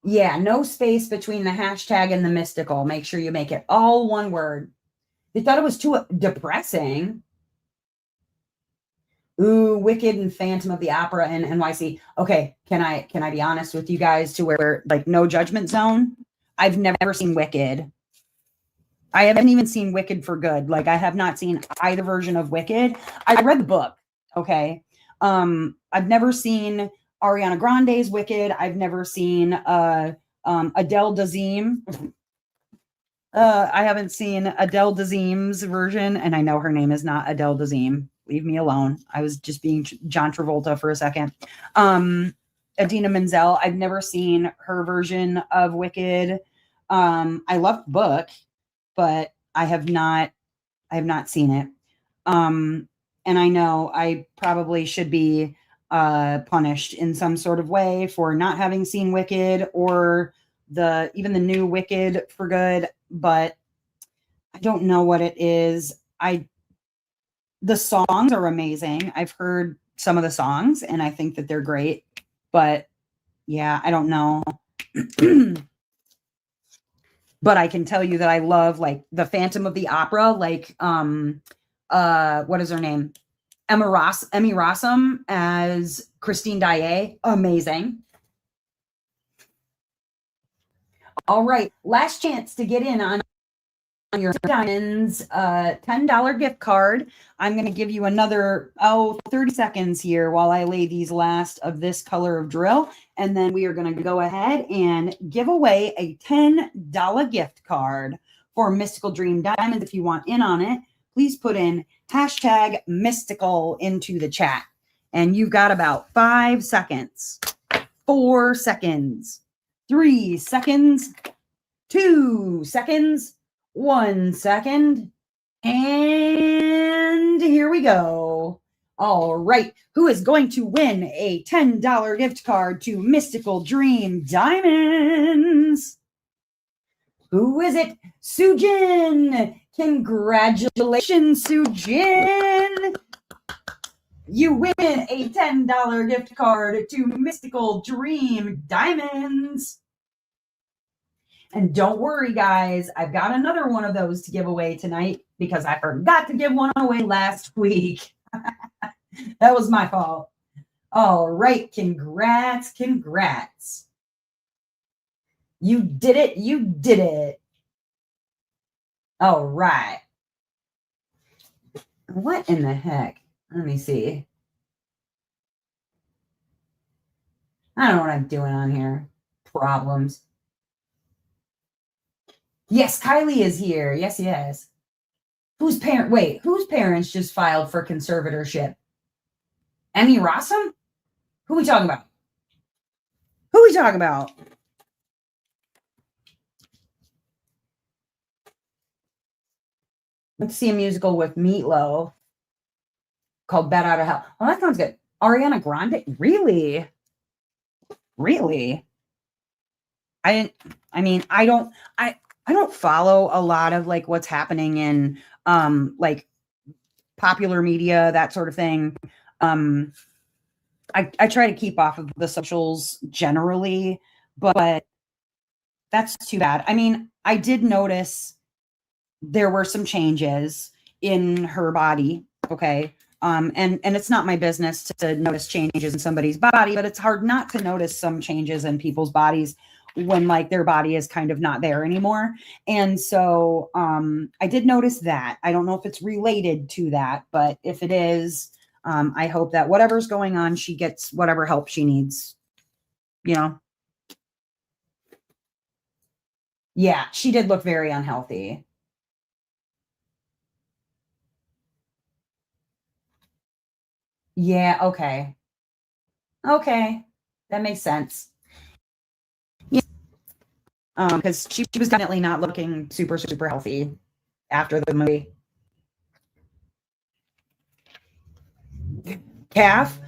Yeah, no space between the hashtag and the mystical. Make sure you make it all one word. They thought it was too depressing. Ooh, Wicked and Phantom of the Opera in NYC. Okay, can I be honest with you guys to where like no judgment zone? I've never seen Wicked. I haven't even seen Wicked for Good. Like I have not seen either version of Wicked. I read the book. Okay. I've never seen Ariana Grande's Wicked. I've never seen Adele Dazeem. I haven't seen Adele Dazeem's version, and I know her name is not Adele Dazeem. Leave me alone. I was just being John Travolta for a second. Adina Menzel. I've never seen her version of Wicked. I love the book, but I have not seen it. And I know I probably should be punished in some sort of way for not having seen Wicked or even the new Wicked for Good, but I don't know what it is. The songs are amazing. I've heard some of the songs and I think that they're great, but yeah, I don't know. But I can tell you that I love like the Phantom of the Opera, like what is her name? Emmy Rossum as Christine Daae. Amazing. All right, last chance to get in on your Diamonds $10 gift card. I'm going to give you another 30 seconds here while I lay these last of this color of drill, and then we are going to go ahead and give away a $10 gift card for Mystical Dream Diamonds. If you want in on it, please put in hashtag mystical into the chat, and you've got about 5 seconds, 4 seconds, 3 seconds, 2 seconds, 1 second, and here we go. All right, who is going to win a $10 gift card to Mystical Dream Diamonds? Who is it? Sujin! Congratulations, Sujin! You win a $10 gift card to Mystical Dream Diamonds. And don't worry, guys, I've got another one of those to give away tonight because I forgot to give one away last week. That was my fault. All right, congrats. You did it. You did it. All right. What in the heck? Let me see. I don't know what I'm doing on here. Problems. Yes, Kylie is here. Yes, yes. Whose parents just filed for conservatorship? Emmy Rossum? Who are we talking about? Who are we talking about? Let's see a musical with Meatloaf called Bat Out of Hell. Oh, that sounds good. Ariana Grande? Really? Really? I don't follow a lot of like what's happening in like popular media, that sort of thing. Um I try to keep off of the socials generally, but that's too bad. I mean, I did notice there were some changes in her body. Okay. And it's not my business to notice changes in somebody's body, but it's hard not to notice some changes in people's bodies when like their body is kind of not there anymore. And so I did notice that. I don't know if it's related to that, but if it is, I hope that whatever's going on, she gets whatever help she needs, you know? Yeah, she did look very unhealthy. Yeah, okay. Okay. That makes sense. Yeah. Because she was definitely not looking super, super healthy after the movie. Calf,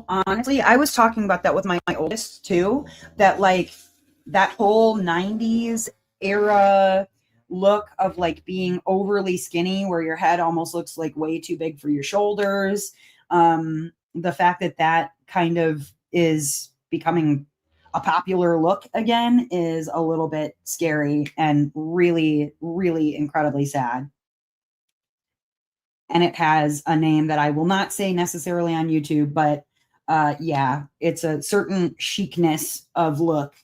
honestly, I was talking about that with my oldest too, that like that whole 90s era look of like being overly skinny where your head almost looks like way too big for your shoulders. The fact that that kind of is becoming a popular look again is a little bit scary and really, really incredibly sad. And it has a name that I will not say necessarily on YouTube, but yeah, it's a certain chicness of look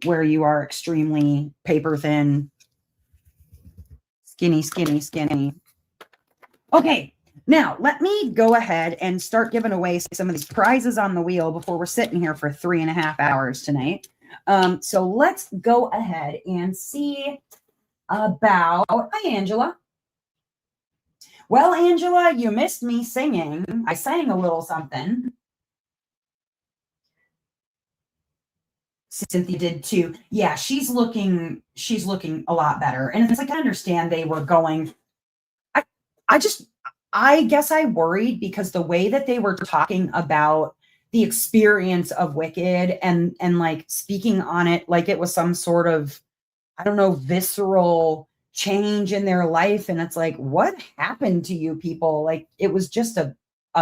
where you are extremely paper thin, skinny, skinny, skinny. Okay, now let me go ahead and start giving away some of these prizes on the wheel before we're sitting here for 3.5 hours tonight. So let's go ahead and see about. Hi, Angela. Well, Angela, you missed me singing. I sang a little something. Cynthia did too. Yeah, she's looking a lot better. And it's like I understand they were going. I I just I guess I worried because the way that they were talking about the experience of Wicked and like speaking on it like it was some sort of I don't know, visceral change in their life. And it's like, what happened to you people? Like, it was just a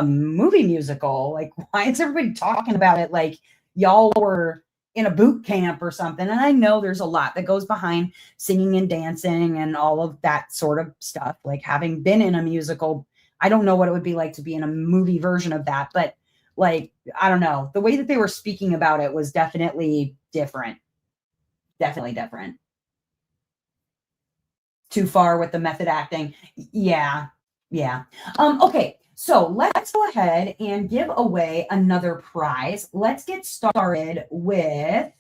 movie musical. Like, why is everybody talking about it like y'all were in a boot camp or something? And I know there's a lot that goes behind singing and dancing and all of that sort of stuff. Like, having been in a musical, I don't know what it would be like to be in a movie version of that. But, like, I don't know. The way that they were speaking about it was definitely different. Definitely different. Too far with the method acting. Yeah. Yeah. Okay. So let's go ahead and give away another prize. Let's get started with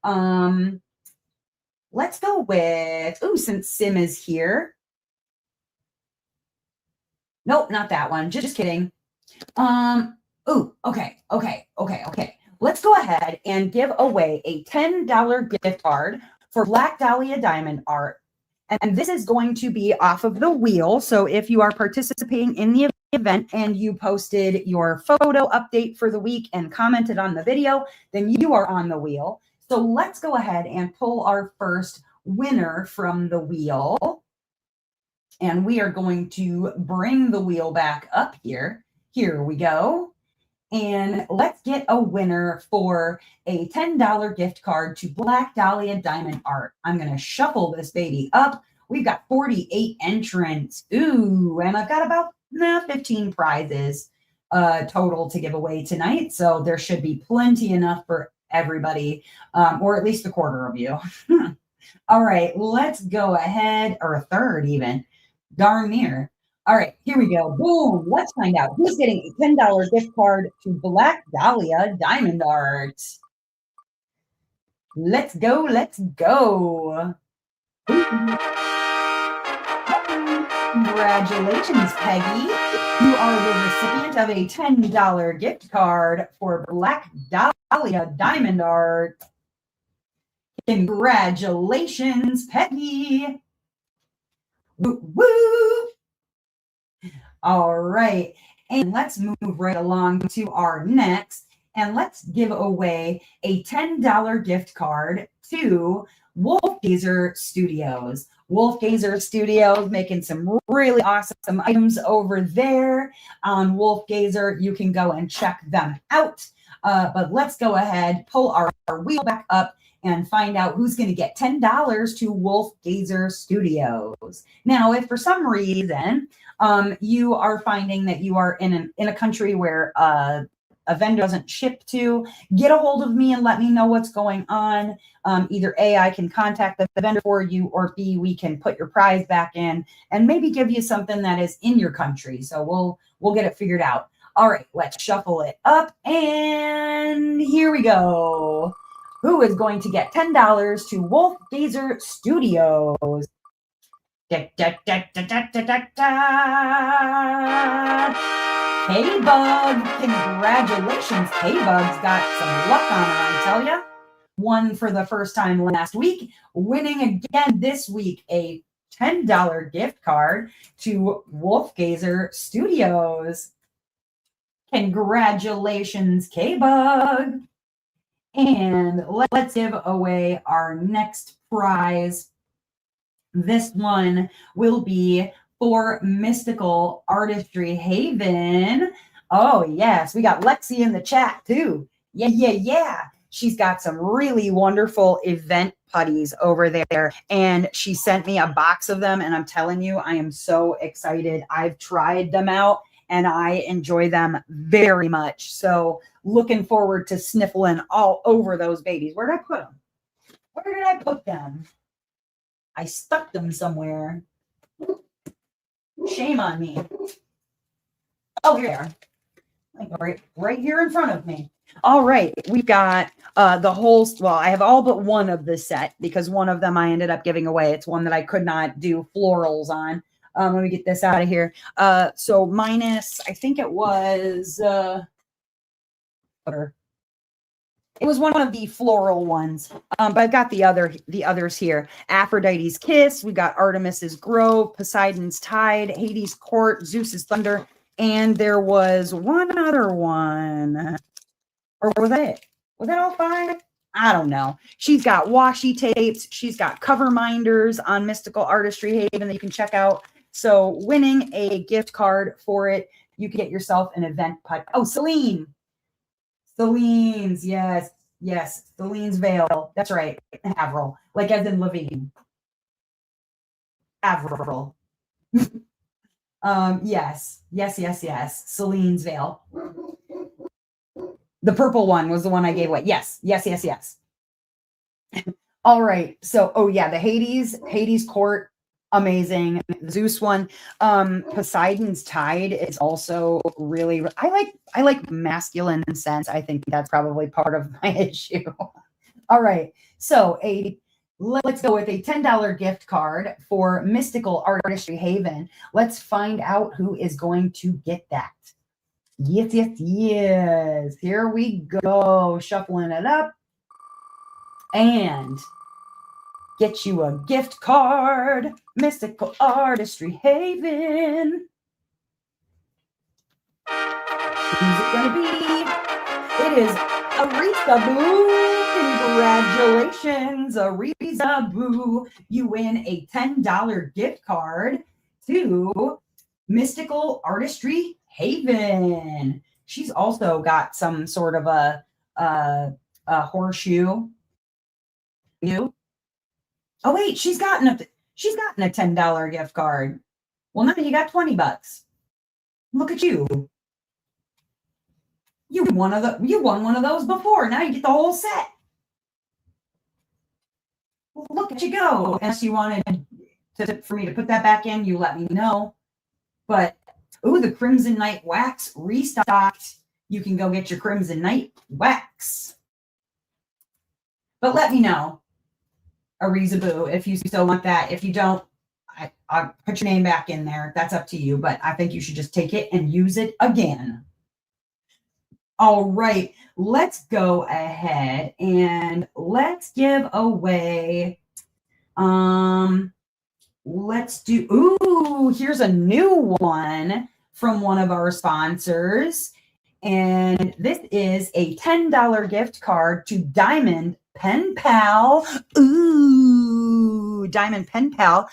um let's go with since Sim is here. Nope, not that one. Just kidding. Okay. Let's go ahead and give away a $10 gift card for Black Dahlia Diamond Art. And this is going to be off of the wheel. So if you are participating in the event and you posted your photo update for the week and commented on the video, then you are on the wheel. So let's go ahead and pull our first winner from the wheel. And we are going to bring the wheel back up here. Here we go. And let's get a winner for a $10 gift card to Black Dahlia Diamond Art. I'm going to shuffle this baby up. We've got 48 entrants. Ooh, and I've got about 15 prizes total to give away tonight. So there should be plenty enough for everybody, or at least a quarter of you. All right, let's go ahead, or a third even. Darn near. All right, here we go. Boom. Let's find out who's getting a $10 gift card to Black Dahlia Diamond Art. Let's go. Let's go. Congratulations, Peggy. You are the recipient of a $10 gift card for Black Dahlia Diamond Art. Congratulations, Peggy. Woo, woo. All right. And let's move right along to our next. And let's give away a $10 gift card to Wolf Gazer Studios. Wolf Gazer Studios making some really awesome items over there on Wolf Gazer. You can go and check them out. But let's go ahead, pull our wheel back up and find out who's going to get $10 to Wolf Gazer Studios. Now, if for some reason you are finding that you are in a country where a vendor doesn't ship to, get a hold of me and let me know what's going on. Either A, I can contact the vendor for you, or B, we can put your prize back in and maybe give you something that is in your country. So we'll get it figured out. All right, let's shuffle it up, and here we go. Who is going to get $10 to Wolf Gazer Studios? Da, da, da, da, da, da, da, da. K-Bug, congratulations. K-Bug's got some luck on her, I tell ya. Won for the first time last week, winning again this week a $10 gift card to Wolf Gazer Studios. Congratulations, K-Bug. And let's give away our next prize. This one will be for Mystical Artistry Haven. Oh, yes. We got Lexi in the chat, too. Yeah. She's got some really wonderful event putties over there. And she sent me a box of them. And I'm telling you, I am so excited. I've tried them out and I enjoy them very much. So looking forward to sniffling all over those babies. Where did I put them? Where did I put them? I stuck them somewhere. Shame on me. Oh, here they are. Right here in front of me. All right. We've got the whole, well, I have all but one of the set because one of them I ended up giving away. It's one that I could not do florals on. Let me get this out of here. So minus, I think it was, it was one of the floral ones, but I've got the others here. Aphrodite's Kiss, we got Artemis's Grove, Poseidon's Tide, Hades' Court, Zeus's Thunder, and there was one other one. Or was that it? Was that all five? I don't know. She's got washi tapes. She's got cover minders on Mystical Artistry Haven that you can check out. So winning a gift card for it, you can get yourself an event putt. Oh, Celine. Celine's, yes. Celine's Veil. That's right. Avril. Like as in Levine. Avril. Yes. Celine's Veil. The purple one was the one I gave away. Yes. All right. So, oh yeah, the Hades Court. Amazing. Zeus one. Poseidon's Tide is also really, I like masculine sense. I think that's probably part of my issue. All right. So let's go with a $10 gift card for Mystical Artistry Haven. Let's find out who is going to get that. Yes. Here we go. Shuffling it up. And get you a gift card, Mystical Artistry Haven. Who's it gonna be? It is Arisa Boo. Congratulations, Arisa Boo. You win a $10 gift card to Mystical Artistry Haven. She's also got some sort of a horseshoe. Oh wait, she's gotten a $10 gift card. Well, now you got $20. Look at you. You won one of those before. Now you get the whole set. Well, look at you go. Unless you wanted for me to put that back in, you let me know. But ooh, the Crimson Night wax restocked. You can go get your Crimson Night wax. But let me know, Arizaboo, if you still want that. If you don't, I'll put your name back in there. That's up to you. But I think you should just take it and use it again. All right, let's go ahead and let's give away. Let's do. Ooh, here's a new one from one of our sponsors. And this is a $10 gift card to Diamond Pen Pal. Ooh, Diamond Pen Pal.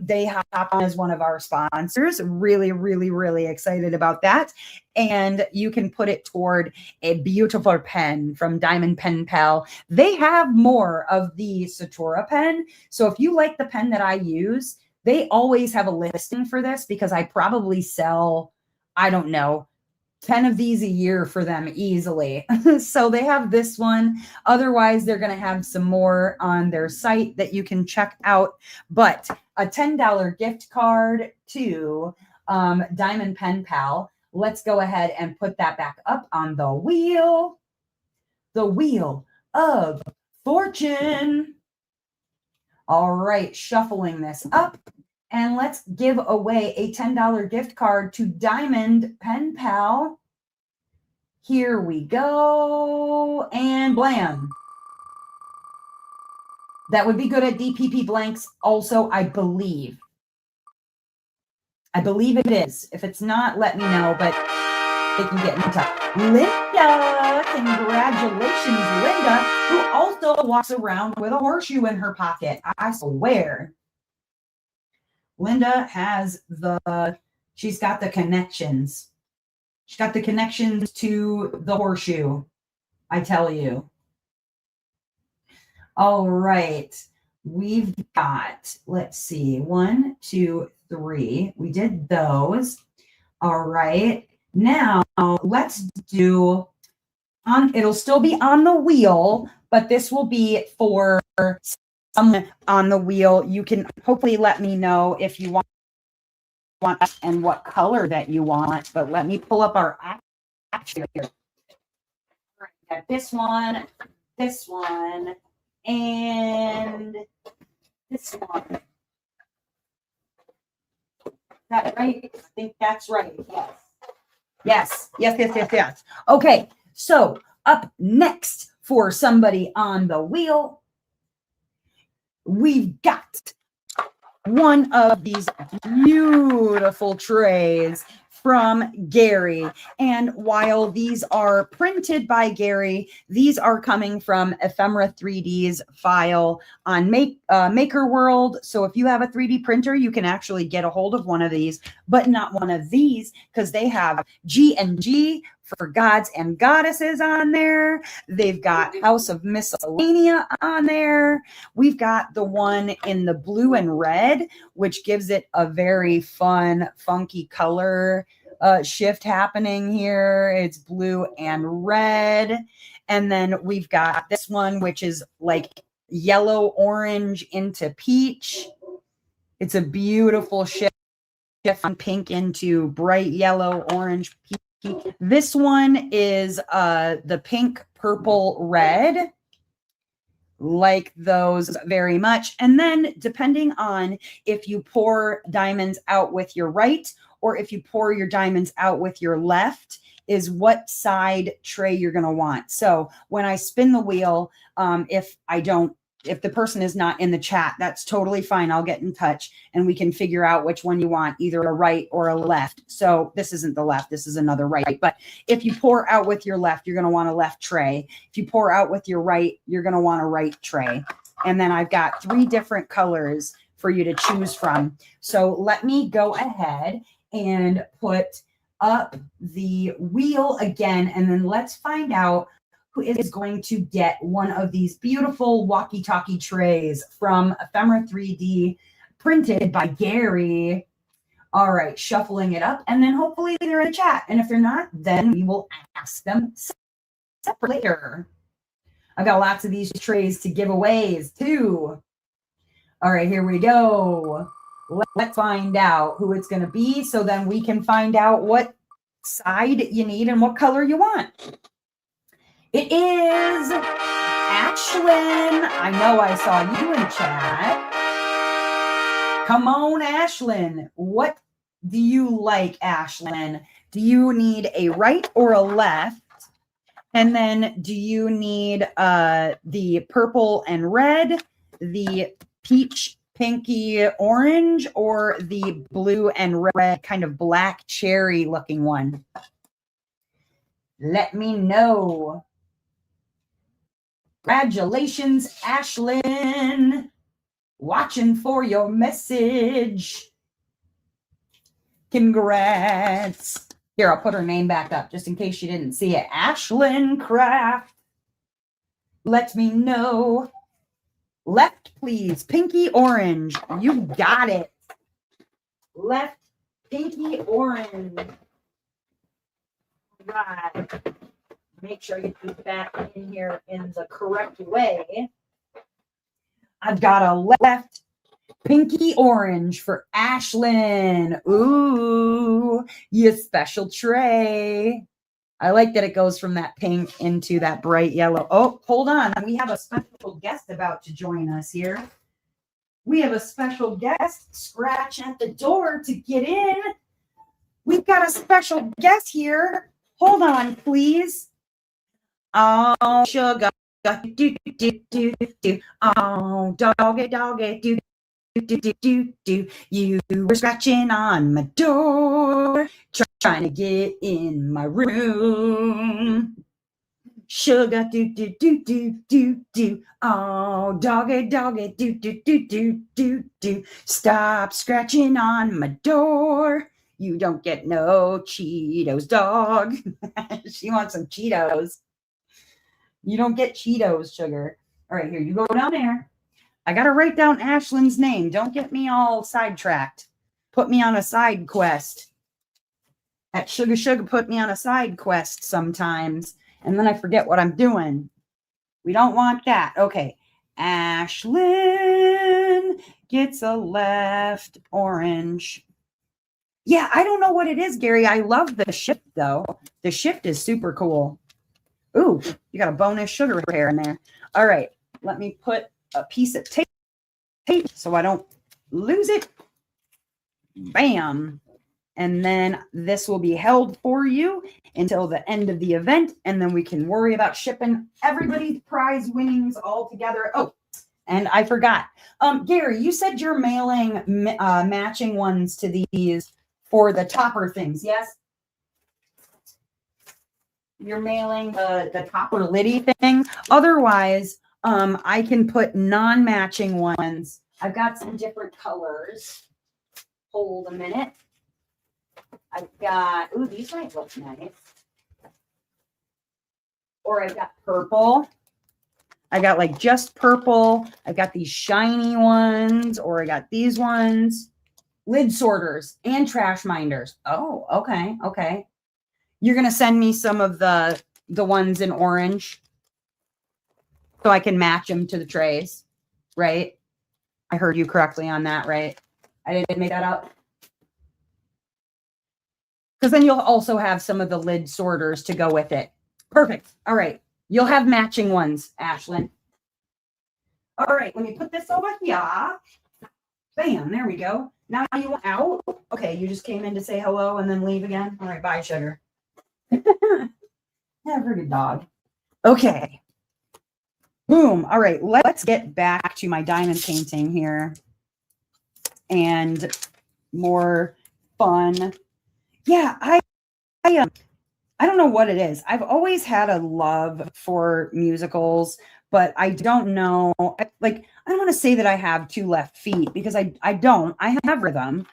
They hop on as one of our sponsors. Really, really, really excited about that. And you can put it toward a beautiful pen from Diamond Pen Pal. They have more of the Satora pen. So if you like the pen that I use, they always have a listing for this because I probably sell, I don't know, 10 of these a year for them easily. So they have this one. Otherwise, they're going to have some more on their site that you can check out. But a $10 gift card to Diamond Pen Pal. Let's go ahead and put that back up on the wheel. The wheel of fortune. All right, shuffling this up. And let's give away a $10 gift card to Diamond Pen Pal. Here we go. And blam. That would be good at DPP blanks also, I believe. I believe it is. If it's not, let me know, but they can get in touch. Linda, congratulations, Linda, who also walks around with a horseshoe in her pocket. I swear. Linda has she's got the connections. She's got the connections to the horseshoe, I tell you. All right. We've got, let's see, 1, 2, 3. We did those. All right. Now let's do, it'll still be on the wheel, but this will be for someone on the wheel. You can hopefully let me know if you want and what color that you want, but let me pull up our action here. All right, got this one, and this one. Is that right? I think that's right. Yes. Okay, so up next for somebody on the wheel, we've got one of these beautiful trays from Gary. And while these are printed by Gary, these are coming from Ephemera 3D's file on Maker World. So if you have a 3D printer, you can actually get a hold of one of these, but not one of these, because they have G&G for gods and goddesses on there. They've got House of Miscellanea on there. We've got the one in the blue and red, which gives it a very fun, funky color shift happening here. It's blue and red. And then we've got this one, which is like yellow, orange into peach. It's a beautiful shift from pink into bright yellow, orange, peach. This one is the pink, purple, red. Like those very much. And then depending on if you pour diamonds out with your right or if you pour your diamonds out with your left is what side tray you're going to want. So when I spin the wheel, if the person is not in the chat, that's totally fine. I'll get in touch and we can figure out which one you want, either a right or a left. So this isn't the left, this is another right. But if you pour out with your left, you're going to want a left tray. If you pour out with your right, you're going to want a right tray. And then I've got 3 different colors for you to choose from. So let me go ahead and put up the wheel again, and then let's find out who is going to get one of these beautiful walkie-talkie trays from Ephemera 3D, printed by Gary. All right, shuffling it up, and then hopefully they're in the chat. And if they're not, then we will ask them separately later. I've got lots of these trays to give aways too. All right, here we go. Let's find out who it's going to be so then we can find out what side you need and what color you want. It is Ashlyn. I know I saw you in chat. Come on, Ashlyn. What do you like, Ashlyn? Do you need a right or a left? And then do you need the purple and red, the peach, pinky, orange, or the blue and red kind of black cherry looking one? Let me know. Congratulations, Ashlyn. Watching for your message. Congrats. Here, I'll put her name back up just in case you didn't see it. Ashlyn Craft. Let me know. Left, please. Pinky orange. You got it. Left, pinky orange. Right. Make sure you put that in here in the correct way. I've got a left pinky orange for Ashlyn. Ooh, you special tray. I like that it goes from that pink into that bright yellow. Oh, hold on. We have a special guest about to join us here. We have a special guest scratch at the door to get in. We've got a special guest here. Hold on, please. Oh, sugar. Do, do, do, do. Oh, doggy, doggy, do, do, do, do, do. You were scratching on my door, trying to get in my room. Sugar, do, do, do, do, do, do. Oh, doggy, doggy, do, do, do, do, do, do. Stop scratching on my door. You don't get no Cheetos, dog. She wants some Cheetos. You don't get Cheetos, sugar. All right, here, you go down there. I got to write down Ashlyn's name. Don't get me all sidetracked. Put me on a side quest. At Sugar put me on a side quest sometimes, and then I forget what I'm doing. We don't want that. Okay. Ashlyn gets a left orange. Yeah, I don't know what it is, Gary. I love the shift, though. The shift is super cool. Ooh, you got a bonus sugar hair in there. All right, let me put a piece of tape so I don't lose it. Bam. And then this will be held for you until the end of the event, and then we can worry about shipping everybody's prize winnings all together. Oh, and I forgot. Gary, you said you're mailing matching ones to these for the topper things, yes? You're mailing the topper liddy thing. Otherwise, I can put non-matching ones. I've got some different colors. Hold a minute. I've got, ooh, these might look nice. Or I've got purple. I got like just purple. I've got these shiny ones, or I got these ones. Lid sorters and trash minders. Oh, okay, okay. You're going to send me some of the ones in orange so I can match them to the trays, right? I heard you correctly on that, right? I didn't make that up. Because then you'll also have some of the lid sorters to go with it. Perfect. All right. You'll have matching ones, Ashlyn. All right. Let me put this over here. Bam. There we go. Now you want out. Okay. You just came in to say hello and then leave again. All right. Bye, sugar. Yeah, pretty good dog. Okay. Boom. All right. Let's get back to my diamond painting here. And more fun. Yeah, I don't know what it is. I've always had a love for musicals, but I don't know. I don't want to say that I have two left feet because I don't. I have rhythm.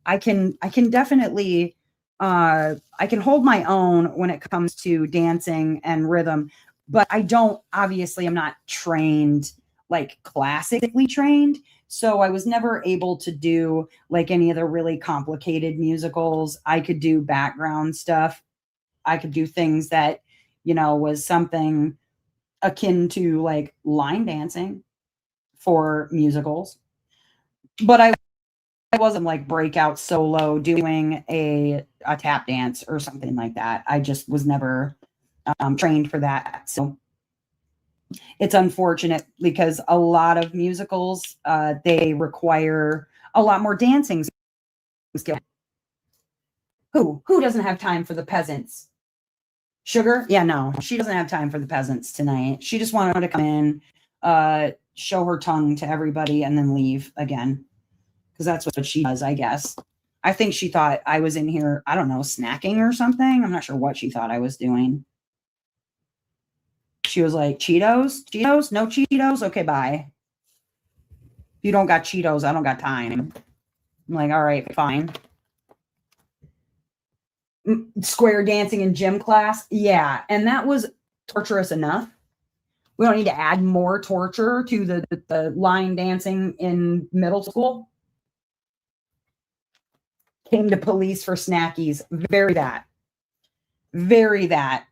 I can definitely I can hold my own when it comes to dancing and rhythm, but I don't. Obviously, I'm not trained, like classically trained. So I was never able to do like any of the really complicated musicals. I could do background stuff. I could do things that, was something akin to like line dancing for musicals. But I wasn't like breakout solo doing a tap dance or something like that. I just was never trained for that. So it's unfortunate because a lot of musicals they require a lot more dancing skill. Who doesn't have time for the peasants? Sugar? Yeah, no, she doesn't have time for the peasants tonight. She just wanted to come in, show her tongue to everybody, and then leave again. Because that's what she does, I guess. I think she thought I was in here, I don't know, snacking or something. I'm not sure what she thought I was doing. She was like, Cheetos? Cheetos? No Cheetos? Okay, bye. If you don't got Cheetos, I don't got time. I'm like, all right, fine. Square dancing in gym class? Yeah. And that was torturous enough. We don't need to add more torture to the line dancing in middle school. Came to police for snackies. Very that. Very that.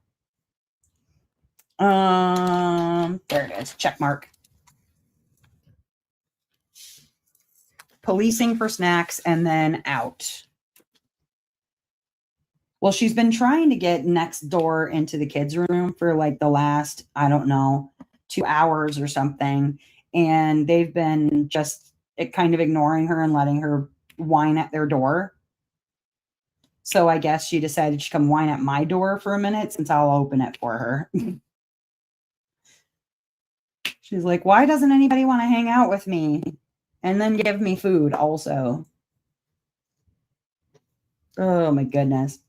There it is. Check mark. Policing for snacks and then out. Well, she's been trying to get next door into the kids' room for like the last, I don't know, 2 hours or something. And they've been just kind of ignoring her and letting her whine at their door. So I guess she decided she'd come whine at my door for a minute since I'll open it for her. She's like, why doesn't anybody want to hang out with me? And then give me food also. Oh my goodness.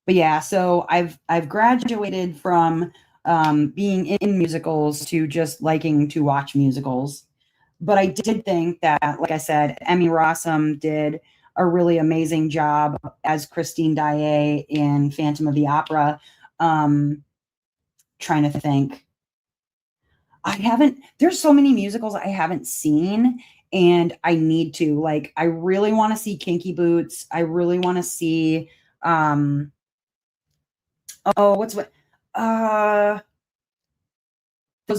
But yeah, so I've graduated from being in musicals to just liking to watch musicals. But I did think that, like I said, Emmy Rossum did a really amazing job as Christine Daae in Phantom of the Opera. Trying to think. There's so many musicals I haven't seen and I need to. Like, I really want to see Kinky Boots. I really want to see, was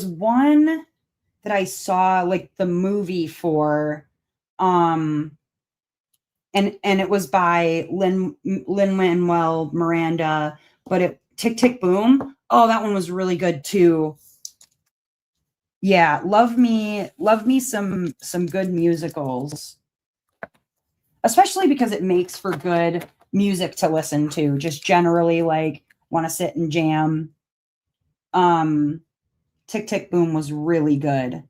one that I saw like the movie for, and it was by Lin-Manuel Miranda, but it Tick Tick Boom. Oh, that one was really good too. Yeah, love me some good musicals. Especially because it makes for good music to listen to. Just generally like want to sit and jam. Tick Tick Boom was really good.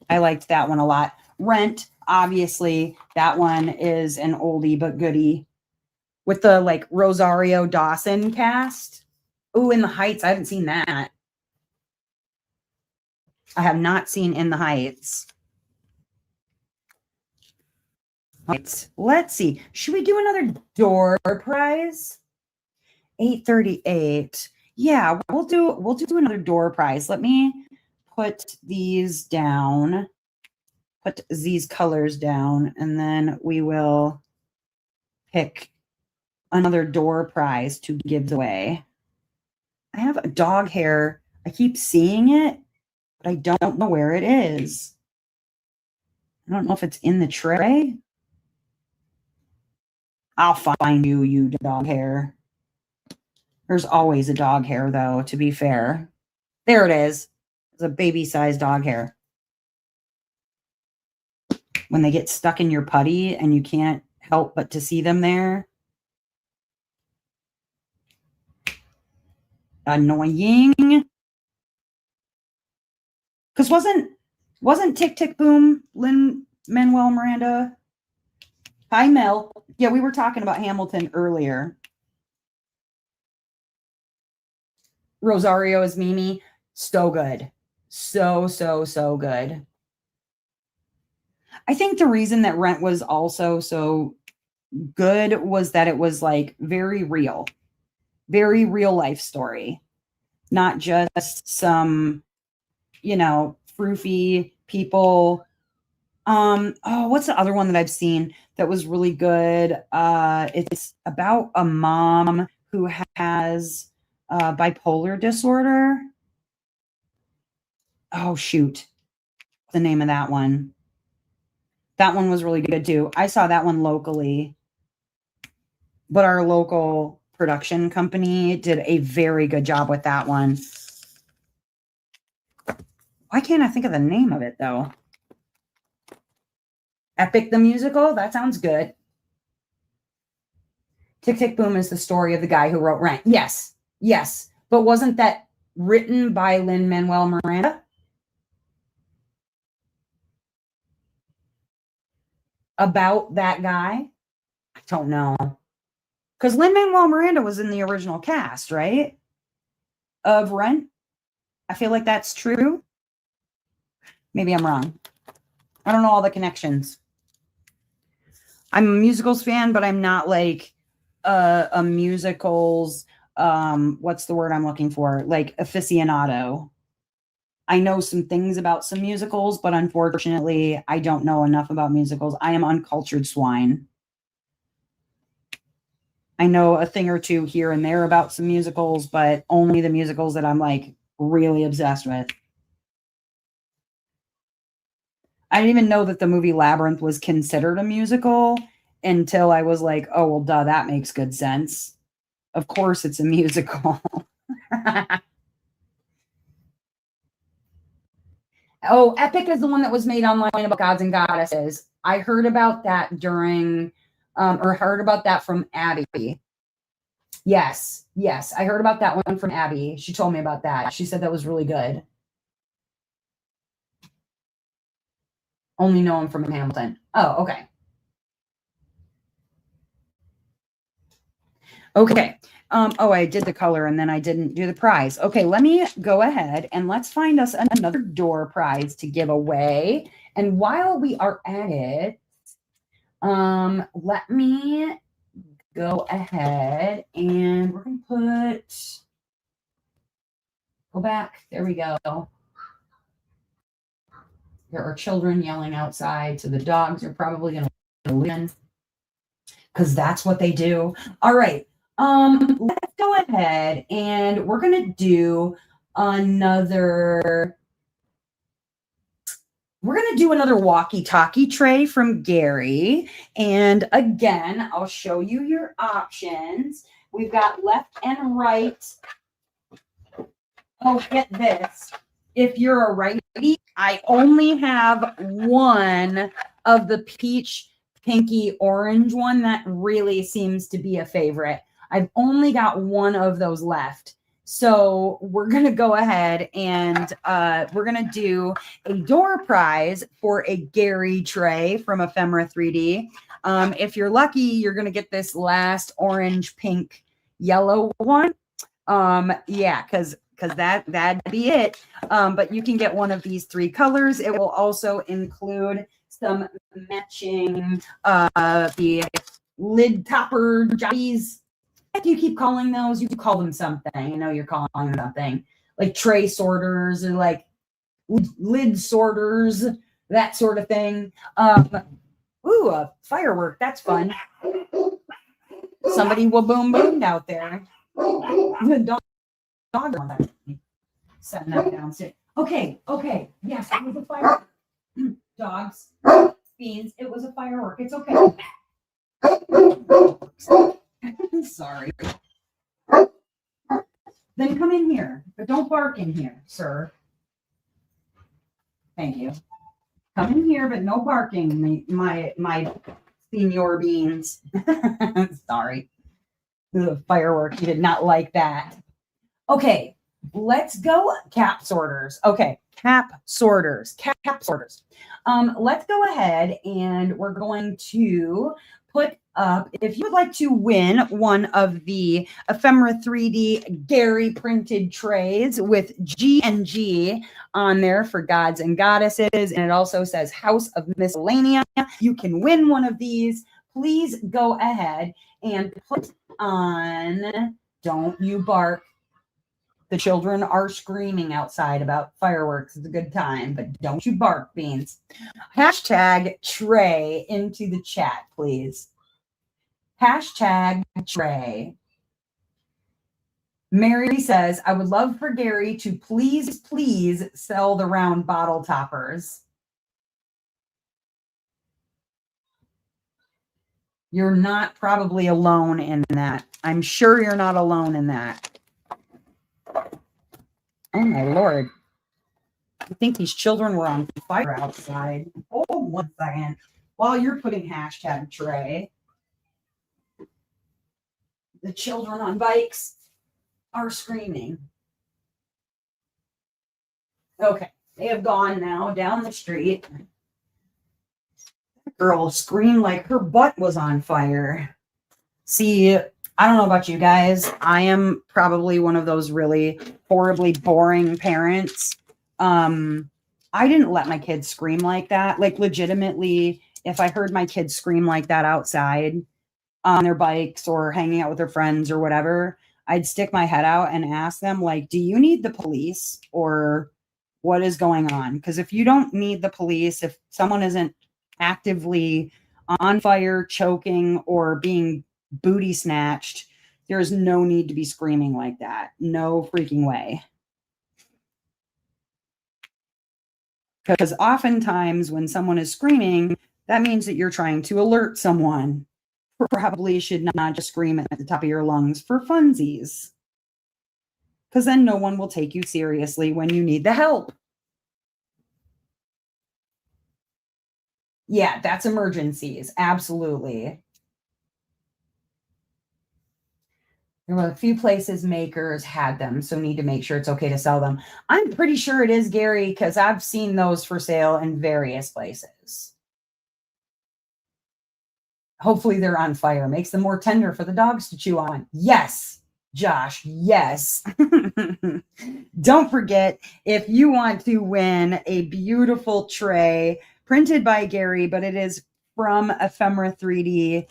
I liked that one a lot. Rent, obviously, that one is an oldie but goodie with the like Rosario Dawson cast. Ooh, In the Heights, I haven't seen that. I have not seen In the Heights. Let's see. Should we do another door prize? 8:38. Yeah, we'll do another door prize. Let me put these down. Put these colors down, and then we will pick another door prize to give away. I have a dog hair. I keep seeing it, but I don't know where it is. I don't know if it's in the tray. I'll find you, you dog hair. There's always a dog hair, though, to be fair. There it is. It's a baby-sized dog hair. When they get stuck in your putty and you can't help but to see them there. Annoying. Because wasn't Tick Tick Boom Lin-Manuel Miranda? Hi, Mel. Yeah, we were talking about Hamilton earlier. Rosario is Mimi. So good. So good. I think the reason that Rent was also so good was that it was like very real life story, not just some, froofy people. Oh, what's the other one that I've seen that was really good? It's about a mom who has bipolar disorder. Oh, shoot. The name of that one. That one was really good too. I saw that one locally, but our local production company did a very good job with that one. Why can't I think of the name of it though? Epic the Musical? That sounds good. Tick, Tick, Boom is the story of the guy who wrote Rent. Yes, yes. But wasn't that written by Lin-Manuel Miranda? About that guy? I don't know. Because Lin-Manuel Miranda was in the original cast, right? Of Rent. I feel like that's true. Maybe I'm wrong. I don't know all the connections. I'm a musicals fan, but I'm not like a musicals, what's the word I'm looking for? Like aficionado. I know some things about some musicals, but unfortunately, I don't know enough about musicals. I am uncultured swine. I know a thing or two here and there about some musicals, but only the musicals that I'm like really obsessed with. I didn't even know that the movie Labyrinth was considered a musical until I was like, oh, well, duh, that makes good sense. Of course it's a musical. Oh, Epic is the one that was made online about gods and goddesses. I heard about that during, or heard about that from Abby. Yes, yes. I heard about that one from Abby. She told me about that. She said that was really good. Only know him from Hamilton. Oh, okay. Okay. Oh, I did the color and then I didn't do the prize. Okay, let me go ahead and let's find us another door prize to give away. And while we are at it, let me go ahead and we're going to go back. There we go. There are children yelling outside, so the dogs are probably going to win because that's what they do. All right. Let's go ahead and we're going to do another walkie-talkie tray from Gary. And again, I'll show you your options. We've got left and right. Oh, get this. If you're a righty, I only have one of the peach, pinky, orange one that really seems to be a favorite. I've only got one of those left. So we're going to go ahead and we're going to do a door prize for a Gary tray from Ephemera 3D. If you're lucky, you're going to get this last orange, pink, yellow one. Yeah, because that'd be it. But you can get one of these three colors. It will also include some matching the lid topper jobbies. What do you keep calling those? You call them something. I know you're calling them something. Like tray sorters or like lid sorters, that sort of thing. Ooh, a firework. That's fun. Somebody will boom boomed out there. The dog setting that downstairs. Okay. Yes, it was a firework. Dogs, beans. It was a firework. It's okay. Sorry. Then come in here, but don't bark in here, sir. Thank you. Come in here, but no barking, my senior beans. Sorry. The firework. You did not like that. Okay, let's go cap sorters. Okay, cap sorters. Let's go ahead and we're going to put up, if you would like to win one of the Ephemera 3D Gary printed trays with G&G on there for gods and goddesses, and it also says House of Miscellanea, you can win one of these. Please go ahead and put on, don't you bark, The children are screaming outside about fireworks. It's a good time, but don't you bark, Beans. Hashtag Trey into the chat, please. Hashtag Trey. Mary says, I would love for Gary to please sell the round bottle toppers. You're not probably alone in that. I'm sure you're not alone in that. Oh my Lord. I think these children were on fire outside. Oh, 1 second. While you're putting hashtag Trey, the children on bikes are screaming. Okay, they have gone now down the street. That girl screamed like her butt was on fire. See, I don't know about you guys. I am probably one of those really horribly boring parents. I didn't let my kids scream like that. Like legitimately, if I heard my kids scream like that outside on their bikes or hanging out with their friends or whatever, I'd stick my head out and ask them, like, do you need the police or what is going on? Because if you don't need the police, if someone isn't actively on fire, choking, or being booty snatched, there's no need to be screaming like that. No freaking way. Because oftentimes when someone is screaming, that means that you're trying to alert someone. Probably should not just scream at the top of your lungs for funsies. Because then no one will take you seriously when you need the help. Yeah, that's emergencies. Absolutely. There were a few places makers had them, so need to make sure it's okay to sell them. I'm pretty sure it is, Gary, because I've seen those for sale in various places. Hopefully they're on fire. Makes them more tender for the dogs to chew on. Yes, Josh, yes. Don't forget, if you want to win a beautiful tray printed by Gary, but it is from Ephemera 3D,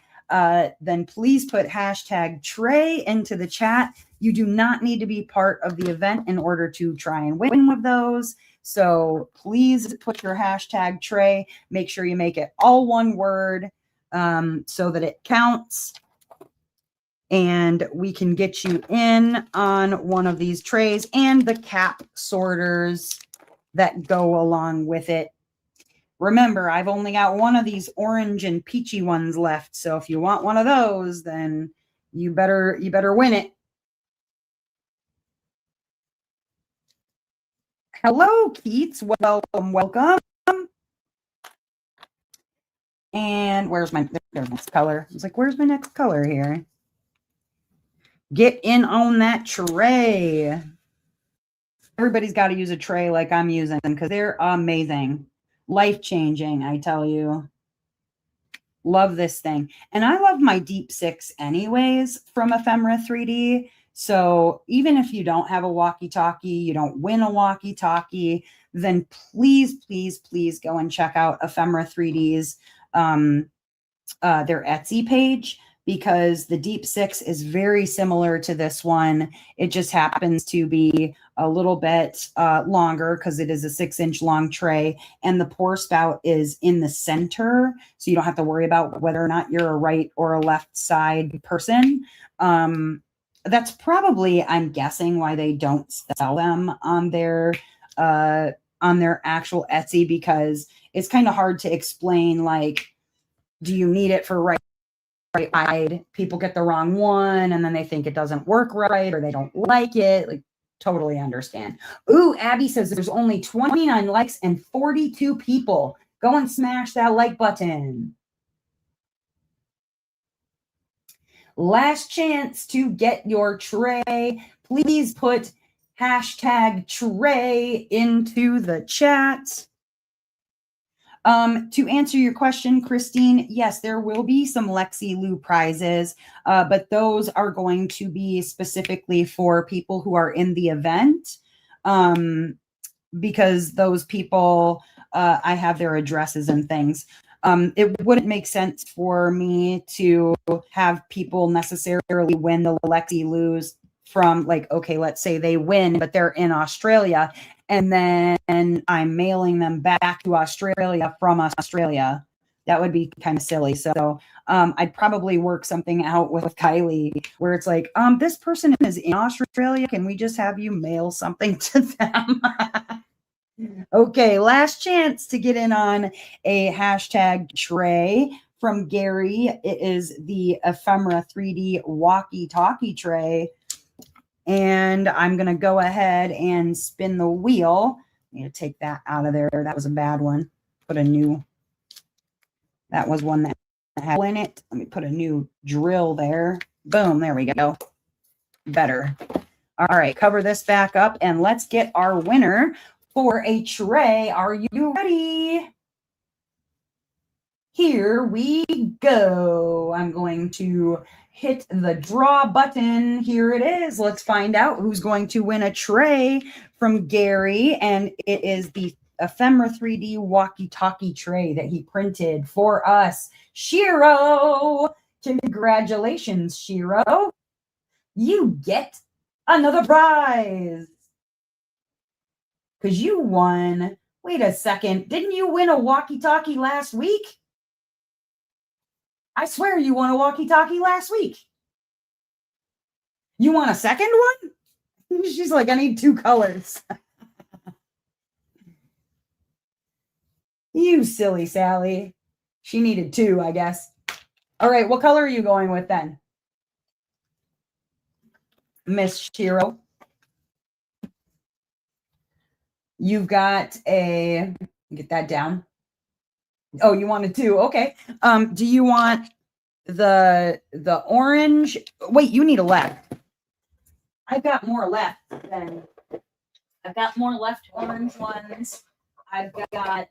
then please put hashtag Trey into the chat. You do not need to be part of the event in order to try and win with those. So please put your hashtag Trey. Make sure you make it all one word so that it counts. And we can get you in on one of these trays and the cap sorters that go along with it. Remember, I've only got one of these orange and peachy ones left. So if you want one of those, then you better win it. Hello, Keats. Welcome. And where's my next color? I was like, where's my next color here? Get in on that tray. Everybody's got to use a tray like I'm using them because they're amazing. Life-changing, I tell you. Love this thing. And I love my Deep Six anyways from Ephemera 3D. So even if you don't have a walkie-talkie, you don't win a walkie-talkie, then please go and check out Ephemera 3D's their Etsy page, because the Deep Six is very similar to this one. It just happens to be a little bit longer because it is a 6-inch long tray, and the pour spout is in the center, so you don't have to worry about whether or not you're a right or a left side person. That's probably, I'm guessing, why they don't sell them on their actual Etsy, because it's kind of hard to explain, like, do you need it for right side? People get the wrong one and then they think it doesn't work right or they don't like it. Like, totally understand. Ooh, Abby says there's only 29 likes and 42 people. Go and smash that like button. Last chance to get your tray. Please put hashtag Trey into the chat. To answer your question, Christine, yes, there will be some Lexi Lou prizes, but those are going to be specifically for people who are in the event, because those people, I have their addresses and things. It wouldn't make sense for me to have people necessarily win the Lexi Lou's from, like, okay, let's say they win, but they're in Australia, and then I'm mailing them back to Australia from Australia. That would be kind of silly. So I'd probably work something out with Kylie where it's like, this person is in Australia. Can we just have you mail something to them? Okay, last chance to get in on a hashtag tray from Gary. It is the Ephemera 3D walkie-talkie tray. And I'm going to go ahead and spin the wheel. I need to take that out of there. That was a bad one. Put a new, that was one that had in it. Let me put a new drill there. Boom, there we go. Better. All right, cover this back up and let's get our winner for a tray. Are you ready? Here we go. I'm going to hit the draw button. Here it is. Let's find out who's going to win a tray from Gary. And it is the Ephemera 3D walkie-talkie tray that he printed for us. Shiro! Congratulations, Shiro. You get another prize. Because you won. Wait a second. Didn't you win a walkie-talkie last week? I swear you won a walkie-talkie last week. You want a second one? She's like, I need 2 colors. You silly Sally. She needed 2, I guess. All right, what color are you going with then? Miss Shiro. You've got a, get that down. Oh, you wanted 2. Okay. Do you want the orange? Wait, you need a left. I've got more left than I've got more left orange ones. I've got,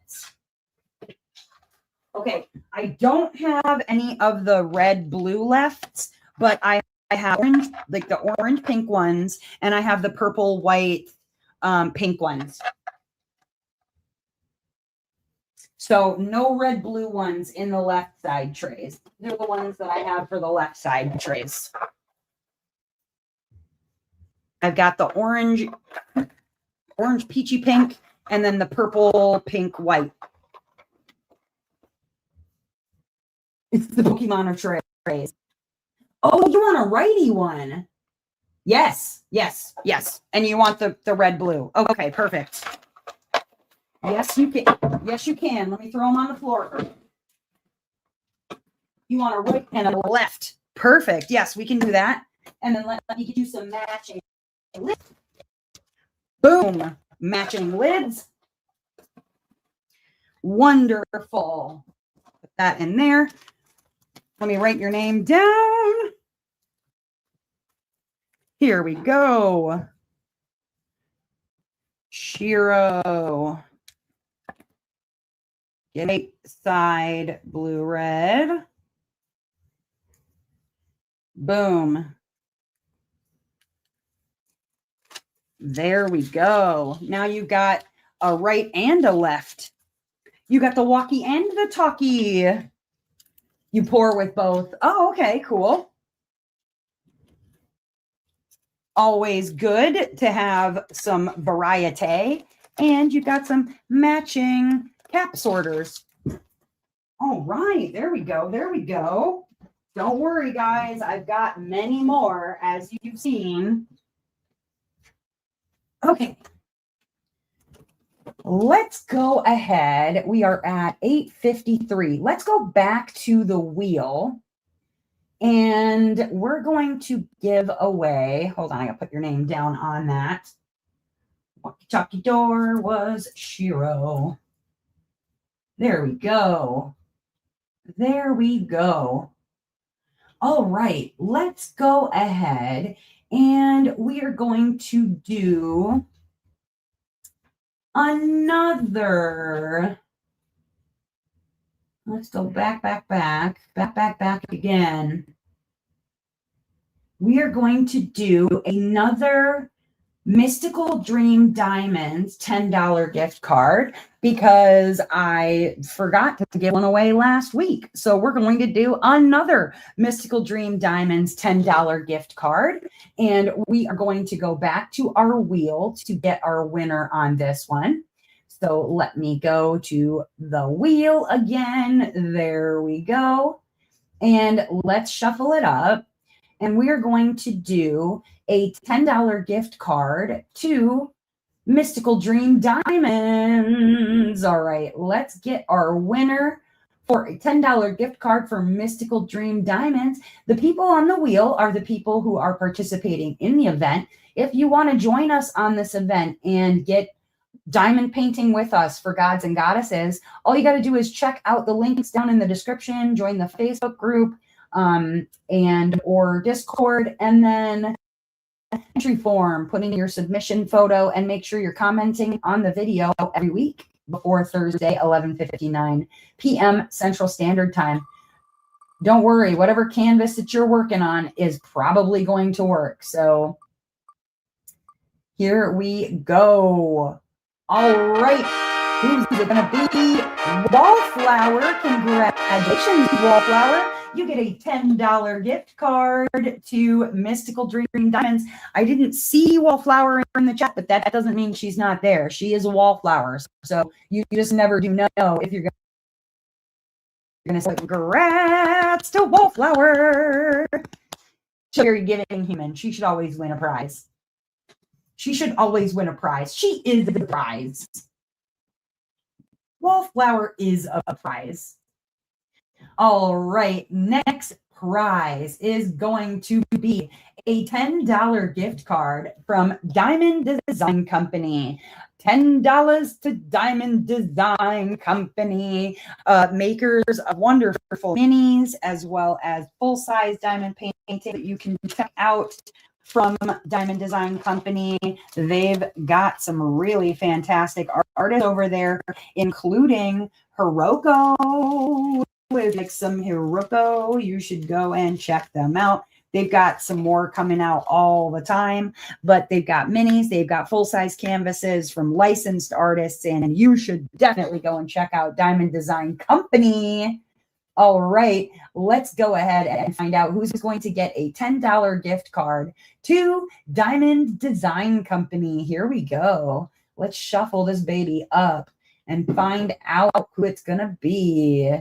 okay, I don't have any of the red blue left, but I have orange, like the orange pink ones, and I have the purple white pink ones. So no red blue ones in the left side trays. They're the ones that I have for the left side trays. I've got the orange peachy pink, and then the purple pink white. It's the Pokemon of trays. Oh, you want a righty one? Yes, yes, yes. And you want the red blue. Okay, perfect. Yes, you can. Yes, you can. Let me throw them on the floor. You want a right and a left. Perfect. Yes, we can do that. And then let me get you some matching lids. Boom. Matching lids. Wonderful. Put that in there. Let me write your name down. Here we go. Shiro. Right side blue red. Boom. There we go. Now you've got a right and a left. You got the walkie and the talkie. You pour with both. Oh, okay, cool. Always good to have some variety. And you've got some matching cap sorters. All right, there we go. There we go. Don't worry, guys. I've got many more, as you've seen. Okay. Let's go ahead. We are at 8:53. Let's go back to the wheel. And we're going to give away, hold on, I gotta put your name down on that. Walkie-talkie door was Shiro. There we go. There we go. All right, let's go ahead and we are going to do another. Let's go back again. We are going to do another Mystical Dream Diamonds $10 gift card because I forgot to give one away last week. So we're going to do another Mystical Dream Diamonds $10 gift card. And we are going to go back to our wheel to get our winner on this one. So let me go to the wheel again. There we go. And let's shuffle it up. And we are going to do a $10 gift card to Mystical Dream Diamonds. All right, let's get our winner for a $10 gift card for Mystical Dream Diamonds. The people on the wheel are the people who are participating in the event. If you want to join us on this event and get diamond painting with us for Gods and Goddesses, all you got to do is check out the links down in the description, join the Facebook group, and or Discord, and then entry form, put in your submission photo, and make sure you're commenting on the video every week before Thursday, 11:59 p.m. Central Standard Time. Don't worry, whatever canvas that you're working on is probably going to work. So here we go. All right. Who's it going to be? Wallflower. Congratulations, Wallflower. You get a $10 gift card to Mystical Dream Diamonds. I didn't see Wallflower in the chat, but that doesn't mean she's not there. She is a Wallflower. So you just never do know if you're going to say, congrats to Wallflower. She's a very giving human. She should always win a prize. She should always win a prize. She is the prize. Wallflower is a prize. All right, next prize is going to be a $10 gift card from Diamond Design Company. $10 to Diamond Design Company, makers of wonderful minis as well as full-size diamond painting that you can check out from Diamond Design Company. They've got some really fantastic artists over there, including Hiroko. Like some Hiroko, you should go and check them out. They've got some more coming out all the time, but they've got minis, they've got full-size canvases from licensed artists, and you should definitely go and check out Diamond Design Company. All right, let's go ahead and find out who's going to get a $10 gift card to Diamond Design Company. Here we go. Let's shuffle this baby up and find out who it's going to be.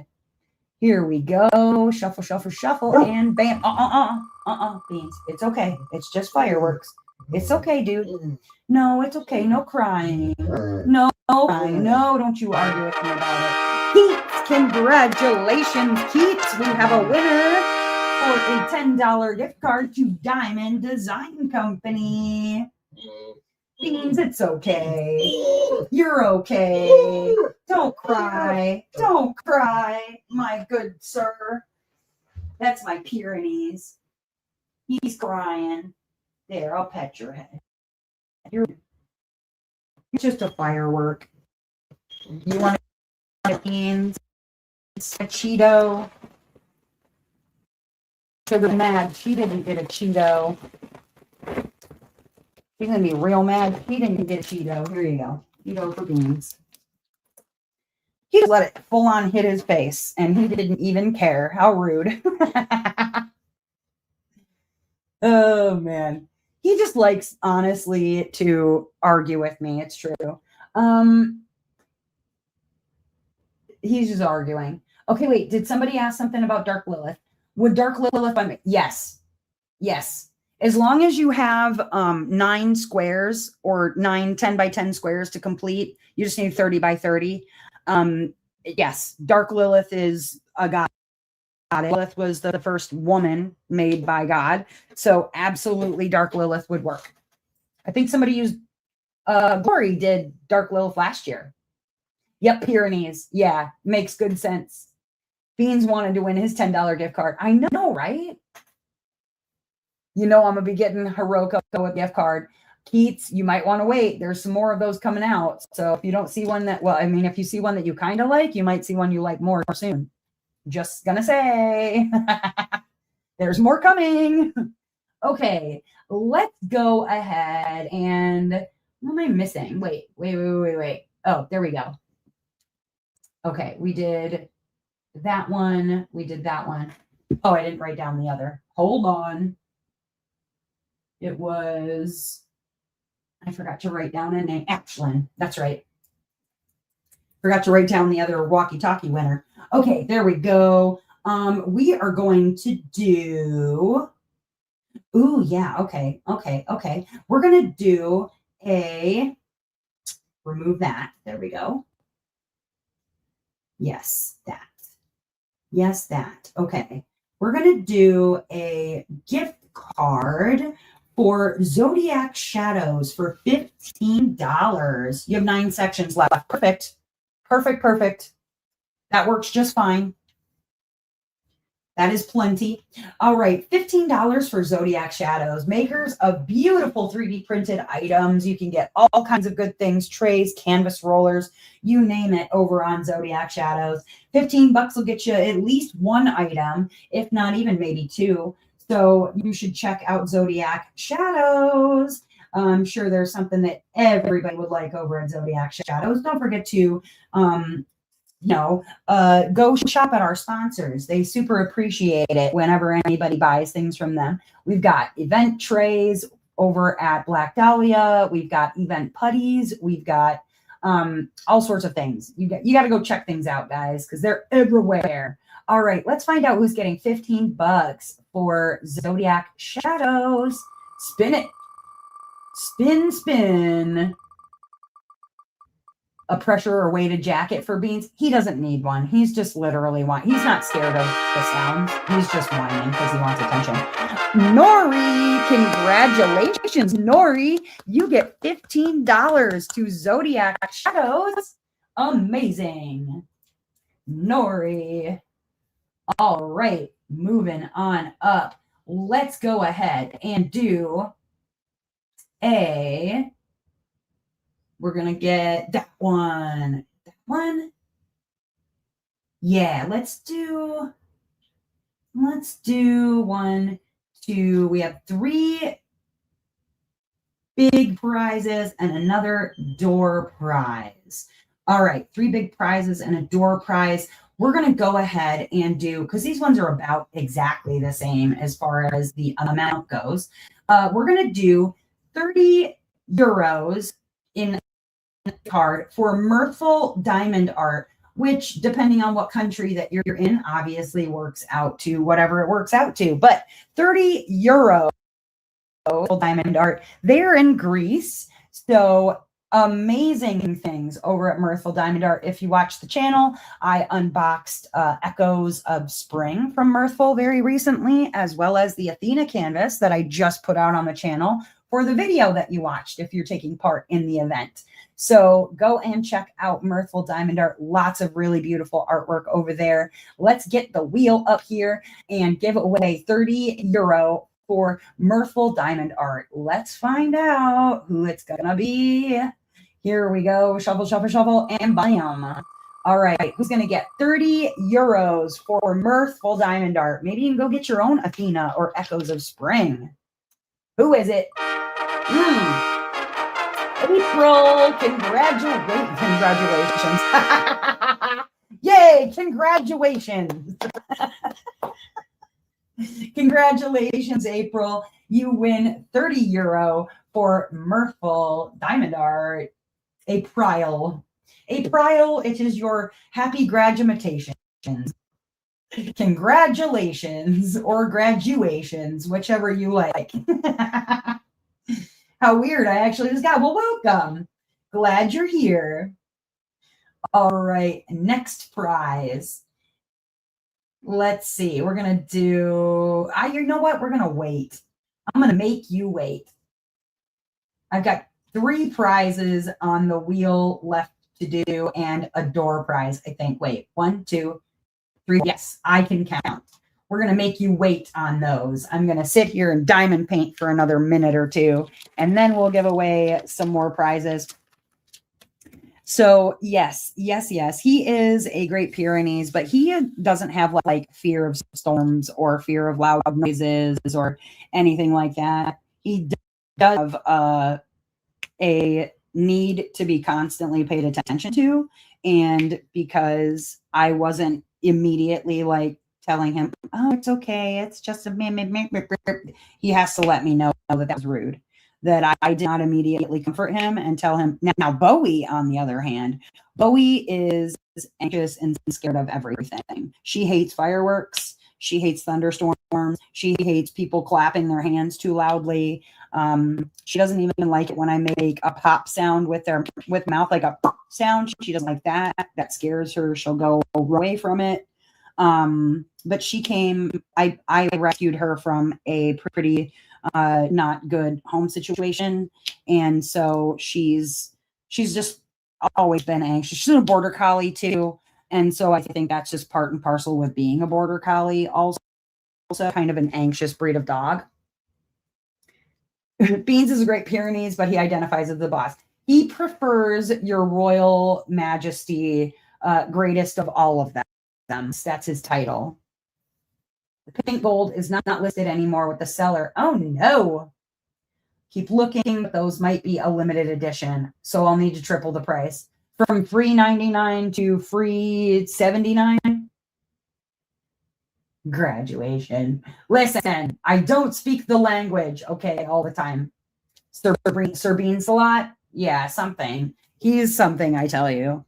Here we go. Shuffle, shuffle, shuffle, and bam. Beans. It's okay. It's just fireworks. It's okay, dude. No, it's okay. No crying. No crying. No, don't you argue with me about it. Keats, congratulations, Keats. We have a winner for a $10 gift card to Diamond Design Company. Beans, it's okay. You're okay. Don't cry. Don't cry, my good sir. That's my Pyrenees. He's crying. There, I'll pet your head. You're just a firework. You want beans? A Cheeto? Sugar mad. She didn't get a Cheeto. She's going to be real mad. He didn't get a Cheeto. Here you go. Cheeto for beans. He just let it full on hit his face, and he didn't even care. How rude. Oh, man. He just likes, honestly, to argue with me. It's true. He's just arguing. Okay, wait. Did somebody ask something about Dark Lilith? Would Dark Lilith... Yes. Yes. As long as you have 9 squares or 9 10 by 10 squares to complete, you just need 30 by 30. Yes, Dark Lilith is a god. Lilith was the first woman made by God. So absolutely Dark Lilith would work. I think somebody used, Glory did Dark Lilith last year. Yep, Pyrenees. Yeah, makes good sense. Beans wanted to win his $10 gift card. I know, right? You know I'm going to be getting Hiroko a gift card. Keats, you might want to wait. There's some more of those coming out. So if you don't see one that, well, I mean, if you see one that you kind of like, you might see one you like more soon. Just going to say. There's more coming. Okay, let's go ahead and what am I missing? Wait. Oh, there we go. Okay, we did that one. We did that one. Oh, I didn't write down the other. Hold on. It was, I forgot to write down a name. Ashlyn. That's right. Forgot to write down the other walkie-talkie winner. Okay, there we go. We are going to do, ooh, yeah, okay. We're going to do remove that. There we go. Yes, that. Yes, that. Okay. We're going to do a gift card for Zodiac Shadows for $15. You have 9 sections left. Perfect. That works just fine. That is plenty. All right, $15 for Zodiac Shadows, makers of beautiful 3D printed items. You can get all kinds of good things, trays, canvas rollers, you name it, over on Zodiac Shadows. 15 bucks will get you at least one item, if not even maybe 2. So you should check out Zodiac Shadows. I'm sure there's something that everybody would like over at Zodiac Shadows. Don't forget to go shop at our sponsors. They super appreciate it whenever anybody buys things from them. We've got event trays over at Black Dahlia. We've got event putties. We've got all sorts of things. You got to go check things out, guys, because they're everywhere. All right, let's find out who's getting 15 bucks for Zodiac Shadows. Spin it. Spin. A pressure or weighted jacket for Beans. He doesn't need one. He's just literally whining. He's not scared of the sound. He's just whining because he wants attention. Nori, congratulations, Nori. You get $15 to Zodiac Shadows. Amazing. Nori. All right, moving on up. Let's go ahead and do we're going to get that one. Yeah, let's do 1, 2. We have 3 big prizes and another door prize. All right, 3 big prizes and a door prize. We're going to go ahead and do, because these ones are about exactly the same as far as the amount goes. We're going to do 30 euros in card for Mirthful Diamond Art, which, depending on what country that you're in, obviously works out to whatever it works out to. But 30 euro diamond art. They're in Greece. So amazing things over at Mirthful Diamond Art. If you watch the channel, I unboxed Echoes of Spring from Mirthful very recently, as well as the Athena canvas that I just put out on the channel for the video that you watched if you're taking part in the event. So go and check out Mirthful Diamond Art. Lots of really beautiful artwork over there. Let's get the wheel up here and give away 30 euro for Mirthful Diamond Art. Let's find out who it's going to be. Here we go. Shuffle, and bam. All right. Who's going to get 30 euros for Mirthful Diamond Art? Maybe you can go get your own Athena or Echoes of Spring. Who is it? April, congratulations. Yay, congratulations. Congratulations, April. You win 30 euro for Mirthful Diamond Art. A prile. It is your happy graduation. Congratulations or graduations, whichever you like. How weird. I actually just got, well, welcome. Glad you're here. All right, next prize. Let's see. We're going to do, you know what? We're going to wait. I'm going to make you wait. I've got 3 prizes on the wheel left to do and a door prize, I think. Wait, 1, 2, 3. Yes, I can count. We're going to make you wait on those. I'm going to sit here and diamond paint for another minute or 2, and then we'll give away some more prizes. So yes, he is a Great Pyrenees, but he doesn't have like fear of storms or fear of loud noises or anything like that. He does have a need to be constantly paid attention to, and because I wasn't immediately like telling him, "Oh, it's okay, it's just a meh, meh, meh, meh, meh," he has to let me know that that was rude. That I did not immediately comfort him and tell him. Now, Bowie, on the other hand, Bowie is anxious and scared of everything. She hates fireworks. She hates thunderstorms. She hates people clapping their hands too loudly. She doesn't even like it when I make a pop sound with mouth, like a pop sound. She doesn't like that. That scares her. She'll go away from it. But she came. I rescued her from a pretty not good home situation, and so she's just always been anxious. She's a border collie too, and so I think that's just part and parcel with being a border collie. Also, kind of an anxious breed of dog. Beans is a Great Pyrenees, but he identifies as the boss. He prefers your Royal Majesty, greatest of all of them. That's his title. The pink gold is not listed anymore with the seller. Oh no. Keep looking, but those might be a limited edition. So I'll need to triple the price. From free 99 to free 79. Graduation. Listen, I don't speak the language, okay, all the time. Sir Beans a lot? Yeah, something. He's something, I tell you.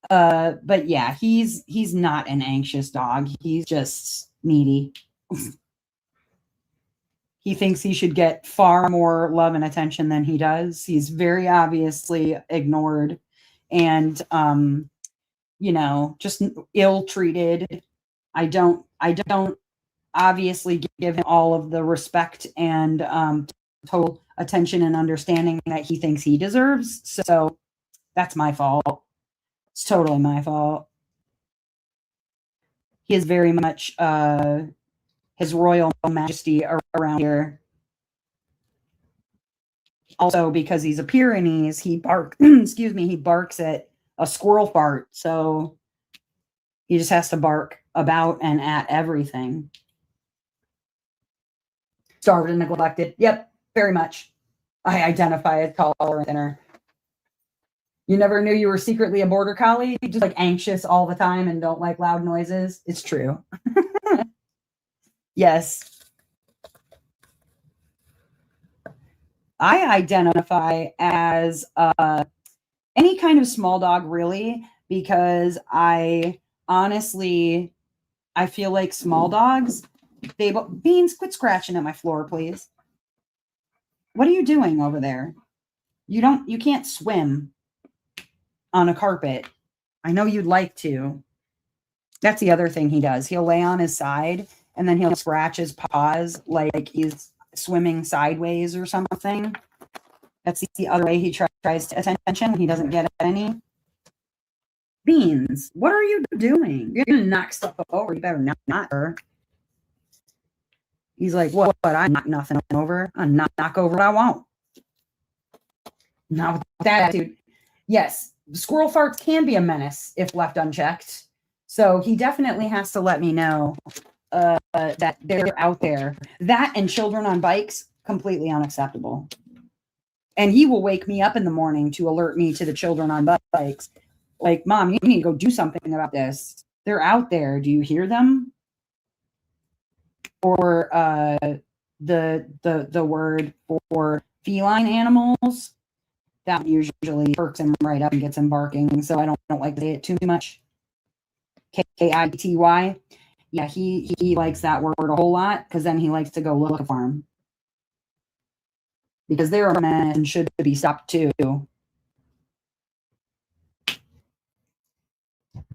But yeah, he's not an anxious dog. He's just needy. He thinks he should get far more love and attention than he does. He's very obviously ignored and just ill treated. I don't obviously give him all of the respect and total attention and understanding that he thinks he deserves. So that's my fault. It's totally my fault. He is very much his royal majesty around here. Also, because he's a Pyrenees, he he barks at a squirrel fart. So he just has to bark about and at everything. Starved and neglected. Yep, very much. I identify as taller and thinner. You never knew you were secretly a border collie, just like anxious all the time and don't like loud noises. It's true. Yes. I identify as any kind of small dog, really, because I honestly, I feel like small dogs, Beans, quit scratching at my floor, please. What are you doing over there? You can't swim on a carpet. I know you'd like to. That's the other thing he does. He'll lay on his side and then he'll scratch his paws like he's swimming sideways or something. That's the other way he tries to attention when he doesn't get any. Beans, what are you doing? You're gonna knock stuff over. You better not her. He's like, what? I knock nothing over. I knock over what I want. Not with that attitude. Yes, squirrel farts can be a menace if left unchecked. So he definitely has to let me know that they're out there. That and children on bikes, completely unacceptable. And he will wake me up in the morning to alert me to the children on bikes. Like, Mom, you need to go do something about this. They're out there. Do you hear them? Or the word for feline animals, that usually perks him right up and gets him barking. So I don't like to say it too much. Kity. Yeah, he likes that word a whole lot because then he likes to go look for him. Because they're a menace and should be stopped too.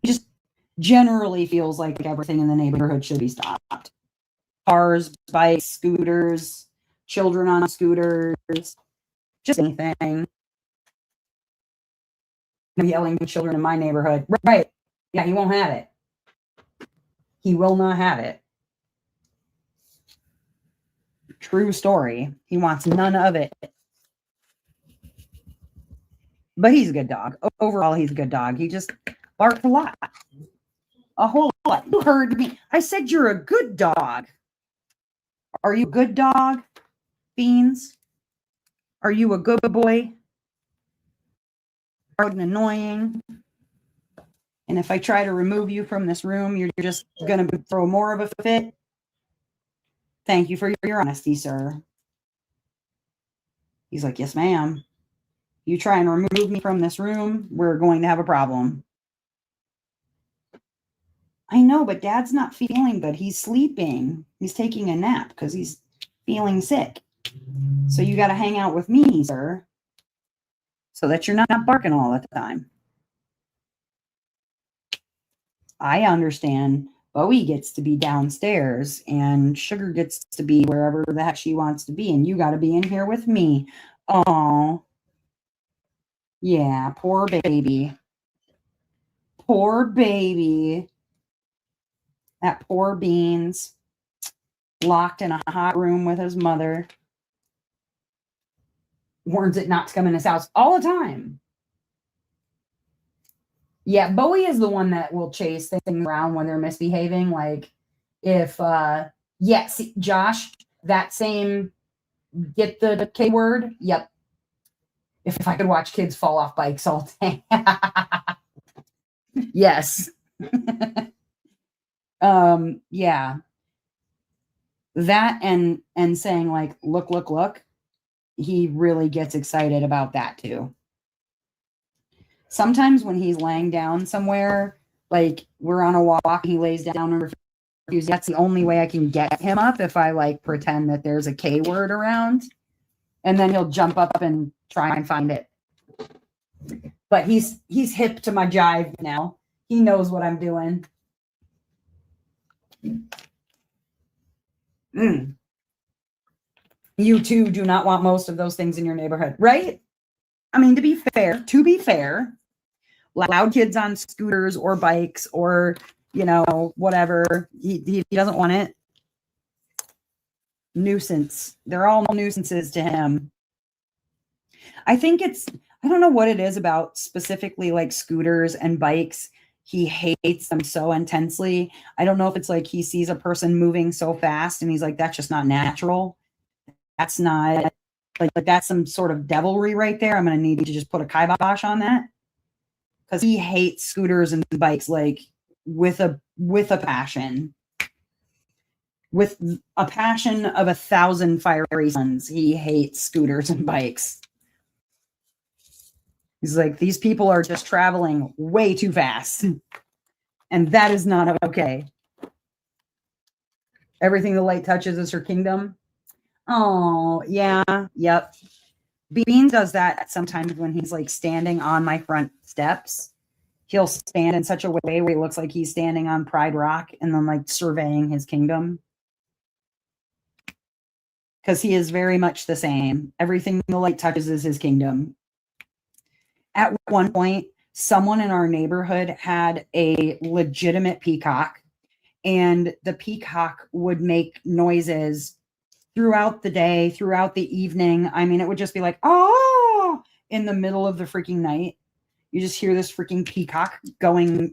He just generally feels like everything in the neighborhood should be stopped. Cars, bikes, scooters, children on scooters, just anything. I'm yelling at children in my neighborhood. Right. Yeah, he won't have it. He will not have it. True story. He wants none of it. But he's a good dog. Overall, he's a good dog. He just barks a lot. A whole lot. You heard me. I said you're a good dog. Are you a good dog, Beans? Are you a good boy? Are you annoying? And if I try to remove you from this room, you're just going to throw more of a fit? Thank you for your honesty, sir. He's like, yes, ma'am. You try and remove me from this room, we're going to have a problem. I know, but Dad's not feeling good. He's sleeping. He's taking a nap because he's feeling sick. So you got to hang out with me, sir, so that you're not barking all the time. I understand Bowie gets to be downstairs and Sugar gets to be wherever the heck she wants to be, and you got to be in here with me. Oh, yeah, poor baby. Poor baby. That poor Beans, locked in a hot room with his mother. Warns it not to come in his house all the time. Yeah, Bowie is the one that will chase things around when they're misbehaving. Like if, see, Josh, that same, get the K word. Yep. If I could watch kids fall off bikes all day. Yes. Yeah. That and saying like, look, he really gets excited about that too. Sometimes when he's laying down somewhere, like we're on a walk, he lays down and refuses. That's the only way I can get him up, if I like pretend that there's a K word around, and then he'll jump up and try and find it. But he's hip to my jive now. He knows what I'm doing. You too do not want most of those things in your neighborhood, right? I mean, to be fair, loud kids on scooters or bikes or, whatever, he doesn't want it. Nuisance. They're all nuisances to him. I don't know what it is about specifically like scooters and bikes. He hates them so intensely. I don't know if it's like he sees a person moving so fast and he's like, that's just not natural. That's not like that's some sort of devilry right there. I'm going to need you to just put a kibosh on that. Because he hates scooters and bikes like with a passion. With a passion of 1,000 fiery suns. He hates scooters and bikes. He's like, these people are just traveling way too fast. And that is not okay. Everything the light touches is her kingdom. Oh, yeah. Yep. Beans does that sometimes when he's like standing on my front steps. He'll stand in such a way where he looks like he's standing on Pride Rock and then like surveying his kingdom. Because he is very much the same. Everything the light touches is his kingdom. At one point, someone in our neighborhood had a legitimate peacock, and the peacock would make noises throughout the day, throughout the evening. I mean, it would just be like, oh, in the middle of the freaking night. You just hear this freaking peacock going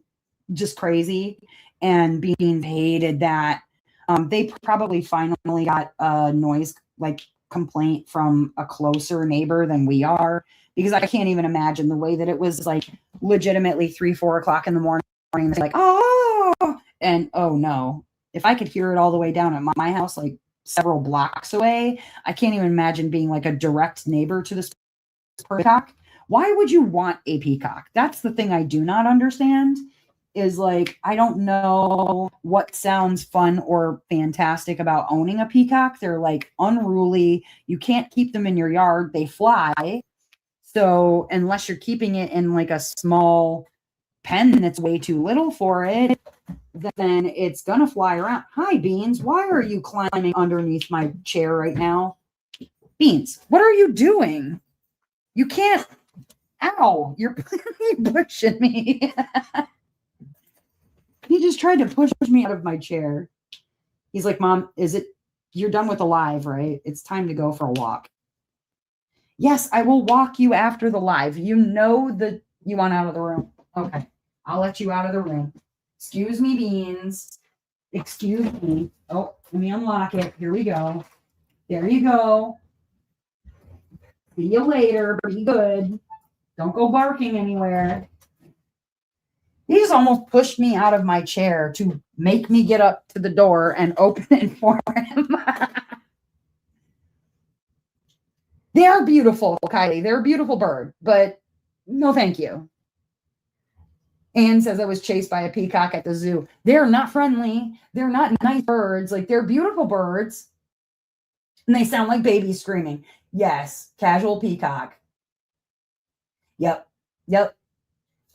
just crazy, and Bean hated that. They probably finally got a noise like complaint from a closer neighbor than we are, because I can't even imagine the way that it was like legitimately 3-4 o'clock in the morning. Like, oh, and oh no, if I could hear it all the way down at my house, like several blocks away, I can't even imagine being like a direct neighbor to this peacock. Why would you want a peacock? That's the thing I do not understand. Is like, I don't know what sounds fun or fantastic about owning a peacock. They're like unruly. You can't keep them in your yard. They fly. So unless you're keeping it in like a small pen that's way too little for it, then it's going to fly around. Hi, Beans. Why are you climbing underneath my chair right now? Beans, what are you doing? You can't. Ow, you're pushing me. He just tried to push me out of my chair. He's like, Mom, you're done with the live, right? It's time to go for a walk. Yes, I will walk you after the live. You know that you want out of the room. Okay. I'll let you out of the room. Excuse me, Beans. Excuse me. Oh, let me unlock it. Here we go. There you go. See you later. Be good. Don't go barking anywhere. He just almost pushed me out of my chair to make me get up to the door and open it for him. They are beautiful, Kylie. They're a beautiful bird, but no thank you. Anne says I was chased by a peacock at the zoo. They're not friendly. They're not nice birds. Like, they're beautiful birds. And they sound like babies screaming. Yes, casual peacock. Yep. Yep.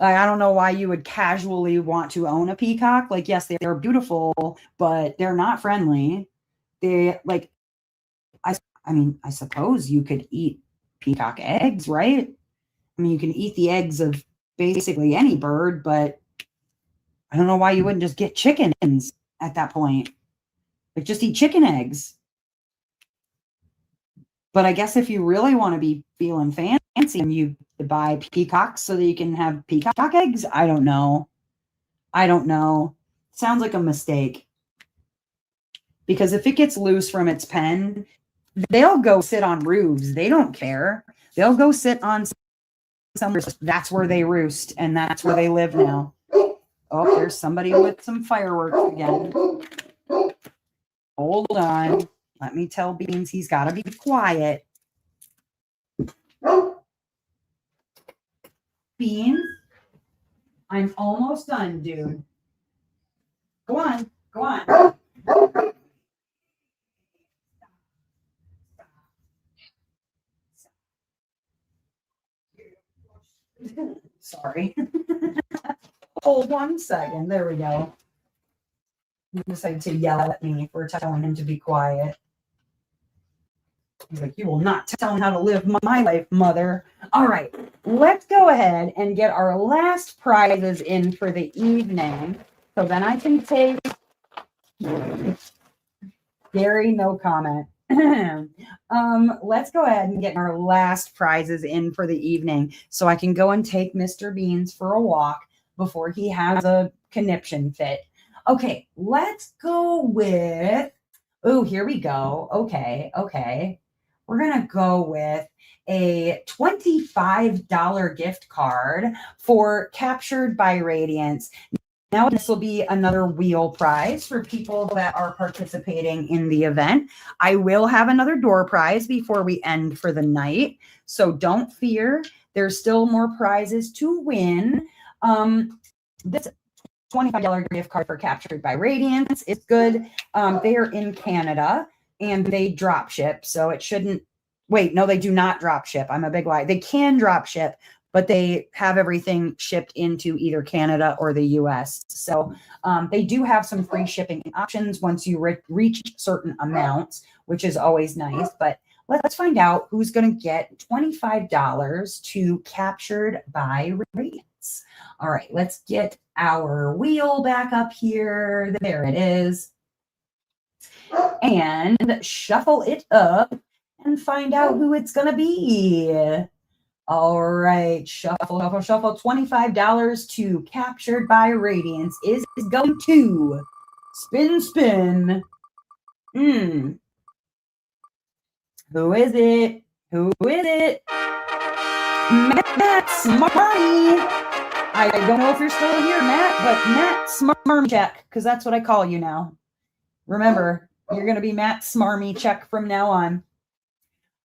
I don't know why you would casually want to own a peacock. Like, yes, they're beautiful, but they're not friendly. They like, I mean, I suppose you could eat peacock eggs, right? I mean, you can eat the eggs of basically any bird, but I don't know why you wouldn't just get chickens at that point. Like, just eat chicken eggs. But I guess if you really want to be feeling fancy, you buy peacocks so that you can have peacock eggs. I don't know. I don't know. Sounds like a mistake. Because if it gets loose from its pen, they'll go sit on roofs. They don't care. They'll go sit on some. That's where they roost, and that's where they live now. Oh, there's somebody with some fireworks again. Hold on. Let me tell Beans he's got to be quiet. Beans, I'm almost done, dude. Go on. Go on. Sorry. Hold 1 second. There we go. He decided to yell at me for telling him to be quiet. He's like, you will not tell him how to live my life, mother. All right, let's go ahead and get our last prizes in for the evening. So then I can take Gary, no comment. Let's go ahead and get our last prizes in for the evening so I can go and take Mr. Beans for a walk before he has a conniption fit. Okay, let's go with, oh, here we go. Okay. We're going to go with a $25 gift card for Captured by Radiance. Now, this will be another wheel prize for people that are participating in the event. I will have another door prize before we end for the night. So don't fear. There's still more prizes to win. This $25 gift card for Captured by Radiance is good. They are in Canada and they drop ship. So it shouldn't, wait, no, they do not drop ship. I'm a big lie. They can drop ship, but they have everything shipped into either Canada or the US. So they do have some free shipping options once you reach certain amounts, which is always nice. But let's find out who's going to get $25 to Captured by Radiance. All right, let's get our wheel back up here. There it is. And shuffle it up and find out who it's going to be. All right, shuffle. $25 to Captured by Radiance is going to spin. Who is it? Matt Smarmy. I don't know if you're still here, Matt, but Matt Smarmcheck, because that's what I call you now. Remember, you're going to be Matt Smarmycheck from now on.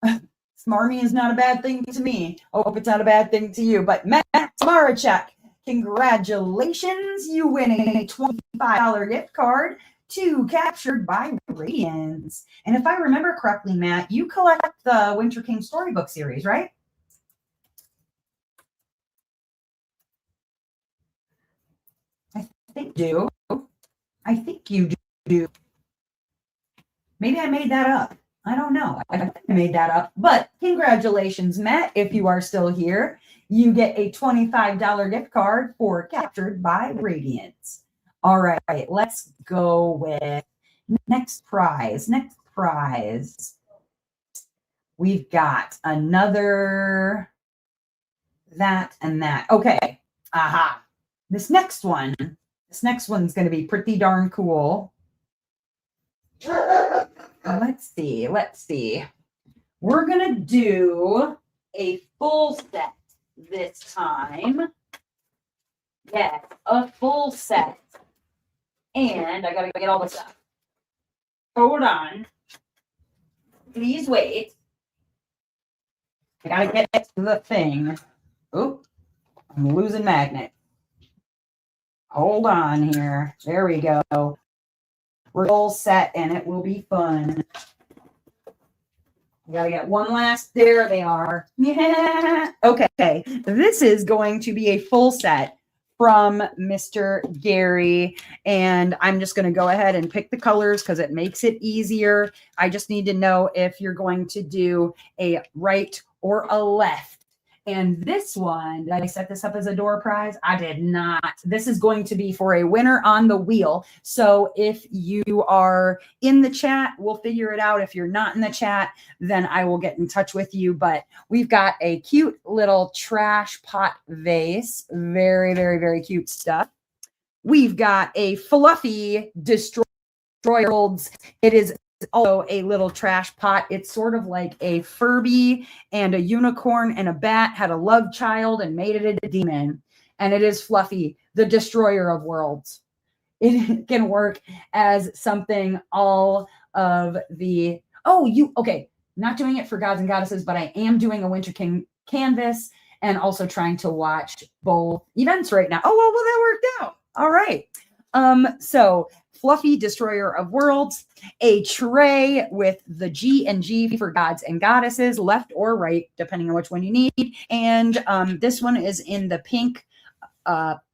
Smarmy is not a bad thing to me. I hope it's not a bad thing to you. But Matt Smarmycheck, congratulations. You win a $25 gift card to Captured by Radiance. And if I remember correctly, Matt, you collect the Winter King storybook series, right? I think you do. Maybe I made that up. I don't know. I made that up. But congratulations, Matt. If you are still here, you get a $25 gift card for Captured by Radiance. All right, let's go with next prize. we've got another that and that. Okay. Aha. This next one's going to be pretty darn cool. Let's see. We're going to do a full set this time. Yes, a full set. And I got to get all this stuff. Hold on. Please wait. I got to get to the thing. Oh, I'm losing magnet. Hold on here. There we go. We're all set and it will be fun. I gotta get one last. There they are. Yeah. Okay. This is going to be a full set from Mr. Gary. And I'm just going to go ahead and pick the colors because it makes it easier. I just need to know if you're going to do a right or a left. And this one, did I set this up as a door prize? I did not. This is going to be for a winner on the wheel. So if you are in the chat, we'll figure it out. If you're not in the chat, then I will get in touch with you. But we've got a cute little trash pot vase. Very, very, very cute stuff. We've got a fluffy destroyer. It is also a little trash pot. It's sort of like a Furby and a unicorn and a bat had a love child and made it a demon. And it is Fluffy, the destroyer of worlds. It can work as something all of the, okay, not doing it for gods and goddesses, but I am doing a Winter King canvas and also trying to watch both events right now. Oh, well, that worked out. All right. So Fluffy, Destroyer of Worlds, a tray with the G and G for gods and goddesses, left or right, depending on which one you need. And this one is in the pink,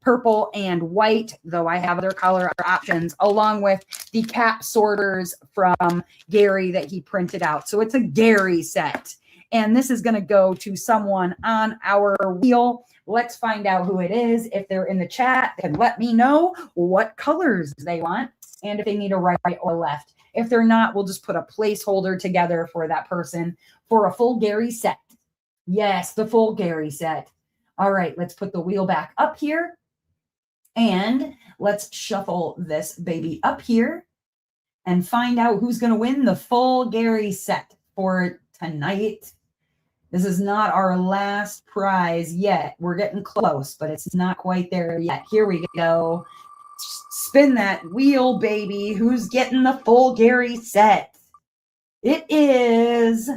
purple, and white, though I have other color options, along with the cap sorters from Gary that he printed out. So it's a Gary set. And this is going to go to someone on our wheel. Let's find out who it is. If they're in the chat, they can let me know what colors they want and if they need a right or left. If they're not, we'll just put a placeholder together for that person for a full Gary set. Yes, the full Gary set. All right, let's put the wheel back up here. And let's shuffle this baby up here and find out who's going to win the full Gary set for tonight. This is not our last prize yet. We're getting close, but it's not quite there yet. Here we go. Spin that wheel, baby. Who's getting the full Gary set? It is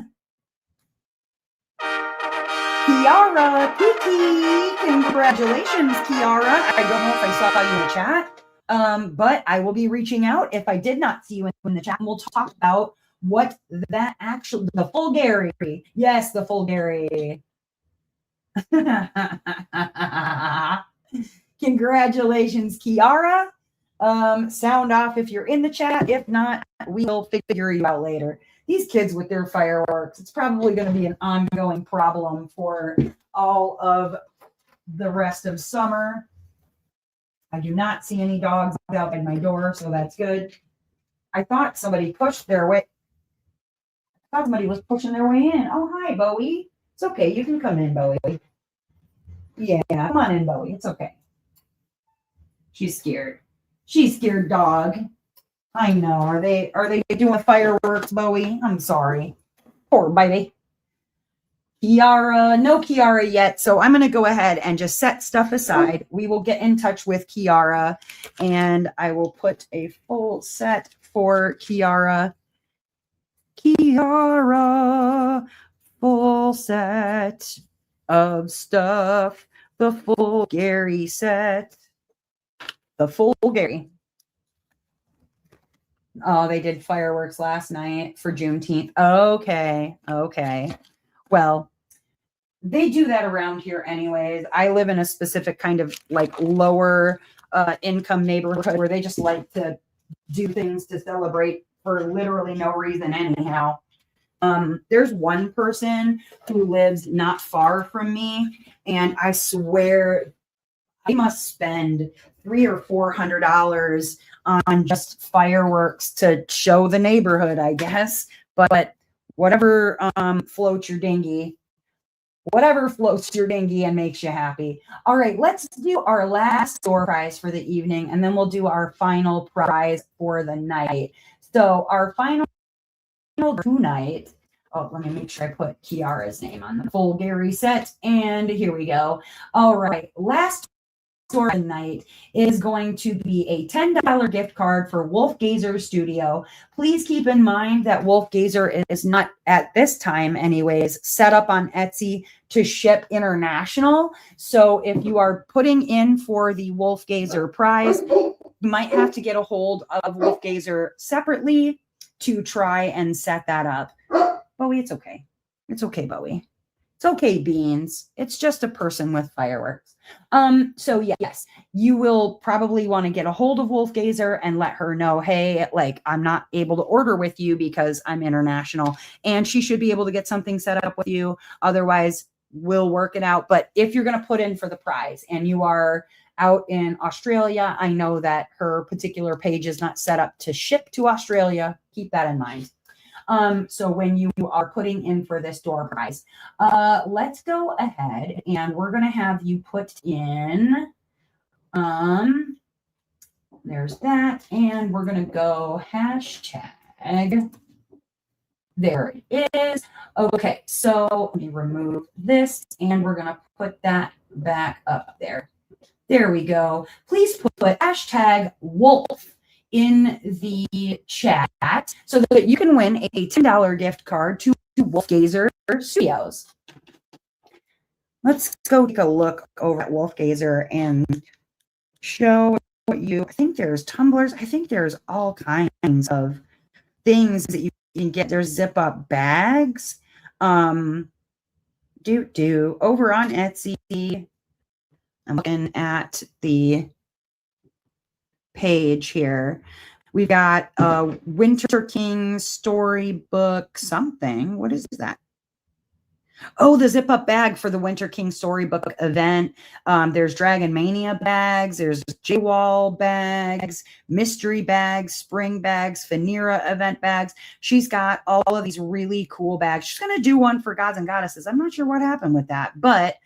Kiara Kiki. Congratulations, Kiara. I don't know if I saw you in the chat, but I will be reaching out if I did not see you in the chat. And we'll talk about what that actually, the full Gary. Yes, the full Gary. Congratulations, Kiara. Sound off if you're in the chat. If not, we'll figure you out later. These kids with their fireworks, it's probably going to be an ongoing problem for all of the rest of summer. I do not see any dogs outside my door, so that's good. I thought somebody pushed their way. I thought somebody was pushing their way in. Oh, hi, Bowie. It's okay. You can come in, Bowie. Yeah, come on in, Bowie. It's okay. She's scared. She's scared, dog. I know. Are they doing fireworks, Bowie? I'm sorry. Poor baby. Kiara, no Kiara yet. So I'm going to go ahead and just set stuff aside. We will get in touch with Kiara and I will put a full set for Kiara. Kiara, full set of stuff. The full Gary set. The full Gary. Oh, they did fireworks last night for Juneteenth. Okay. Well, they do that around here anyways. I live in a specific kind of like lower income neighborhood where they just like to do things to celebrate for literally no reason anyhow. There's one person who lives not far from me, and I swear I must spend $300 or $400 on just fireworks to show the neighborhood, I guess. But whatever floats your dinghy. Whatever floats your dinghy and makes you happy. All right, let's do our last door prize for the evening, and then we'll do our final prize for the night. So our final tonight. Oh, let me make sure I put Kiara's name on the full Gary set. And here we go. All right, last store tonight is going to be a $10 gift card for Wolf Gazer Studio. Please keep in mind that Wolf Gazer is not, at this time anyways, set up on Etsy to ship international. So if you are putting in for the Wolf Gazer prize, you might have to get a hold of Wolf Gazer separately to try and set that up. Bowie, it's okay. It's okay, Bowie. It's okay, Beans. It's just a person with fireworks. So yes, you will probably want to get a hold of Wolf Gazer and let her know, hey, like, I'm not able to order with you because I'm international, and she should be able to get something set up with you. Otherwise, we'll work it out. But if you're going to put in for the prize and you are out in Australia, I know that her particular page is not set up to ship to Australia. Keep that in mind. So when you are putting in for this door prize, let's go ahead and we're going to have you put in, there's that. And we're going to go hashtag. There it is. Okay. So let me remove this and we're going to put that back up there. There we go. Please put hashtag wolf in the chat so that you can win a $10 gift card to Wolf Gazer Studios. Let's go take a look over at Wolf Gazer and show what you, I think there's tumblers. I think there's all kinds of things that you can get. There's zip up bags. Over on Etsy. I'm looking at the page here. We've got a Winter King storybook something. What is that? Oh, the zip up bag for the Winter King storybook event. There's Dragon Mania bags. There's J-Wall bags, mystery bags, spring bags, Phaneera event bags. She's got all of these really cool bags. She's going to do one for Gods and Goddesses. I'm not sure what happened with that, but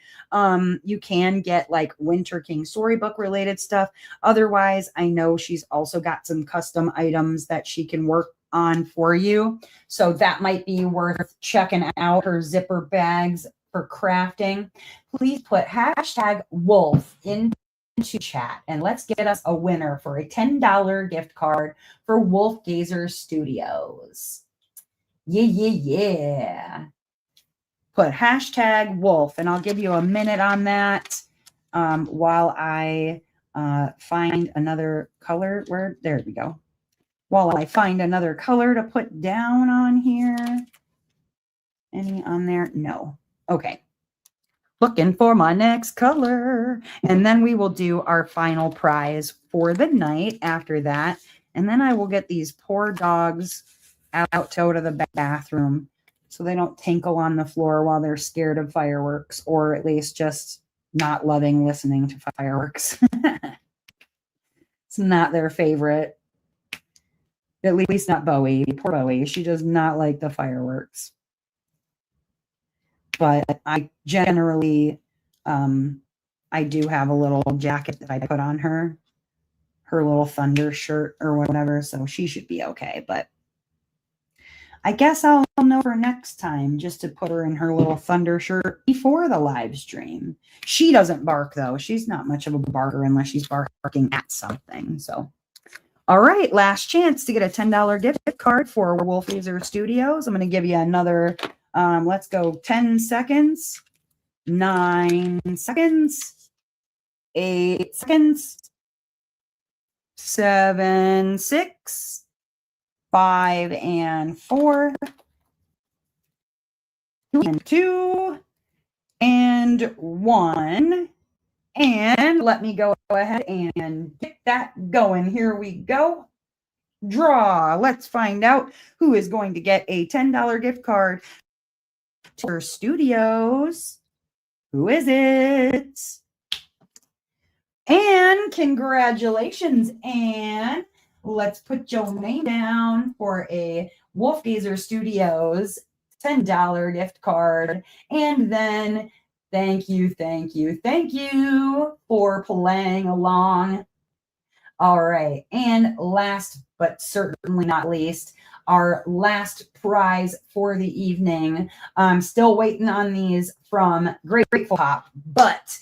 you can get like Winter King storybook related stuff. Otherwise, I know she's also got some custom items that she can work on for you. So that might be worth checking out, her zipper bags for crafting. Please put hashtag wolf into chat and let's get us a winner for a $10 gift card for Wolf Gazer Studios. Yeah. Put hashtag wolf, and I'll give you a minute on that while I find another color. There we go. While I find another color to put down on here. Any on there? No. Okay. Looking for my next color. And then we will do our final prize for the night after that. And then I will get these poor dogs out to the bathroom so they don't tinkle on the floor while they're scared of fireworks, or at least just not loving listening to fireworks. It's not their favorite. At least not Bowie. Poor Bowie. She does not like the fireworks. But I generally, I do have a little jacket that I put on her little thunder shirt or whatever. So she should be okay. But I guess I'll know for next time just to put her in her little thunder shirt before the live stream. She doesn't bark though. She's not much of a barker unless she's barking at something. So. All right, last chance to get a $10 gift card for Wolf Gazer Studios. I'm going to give you another, let's go 10 seconds, 9 seconds, 8 seconds, 7, 6, 5, and 4, 2, and 1. And let me go ahead and get that going. Here we go. Draw. Let's find out who is going to get a $10 gift card to her studios. Who is it? And congratulations, Anne. Let's put your name down for a Wolf Gazer Studios $10 gift card. And then thank you for playing along. All right. And last but certainly not least, our last prize for the evening. I'm still waiting on these from Grateful Pop, but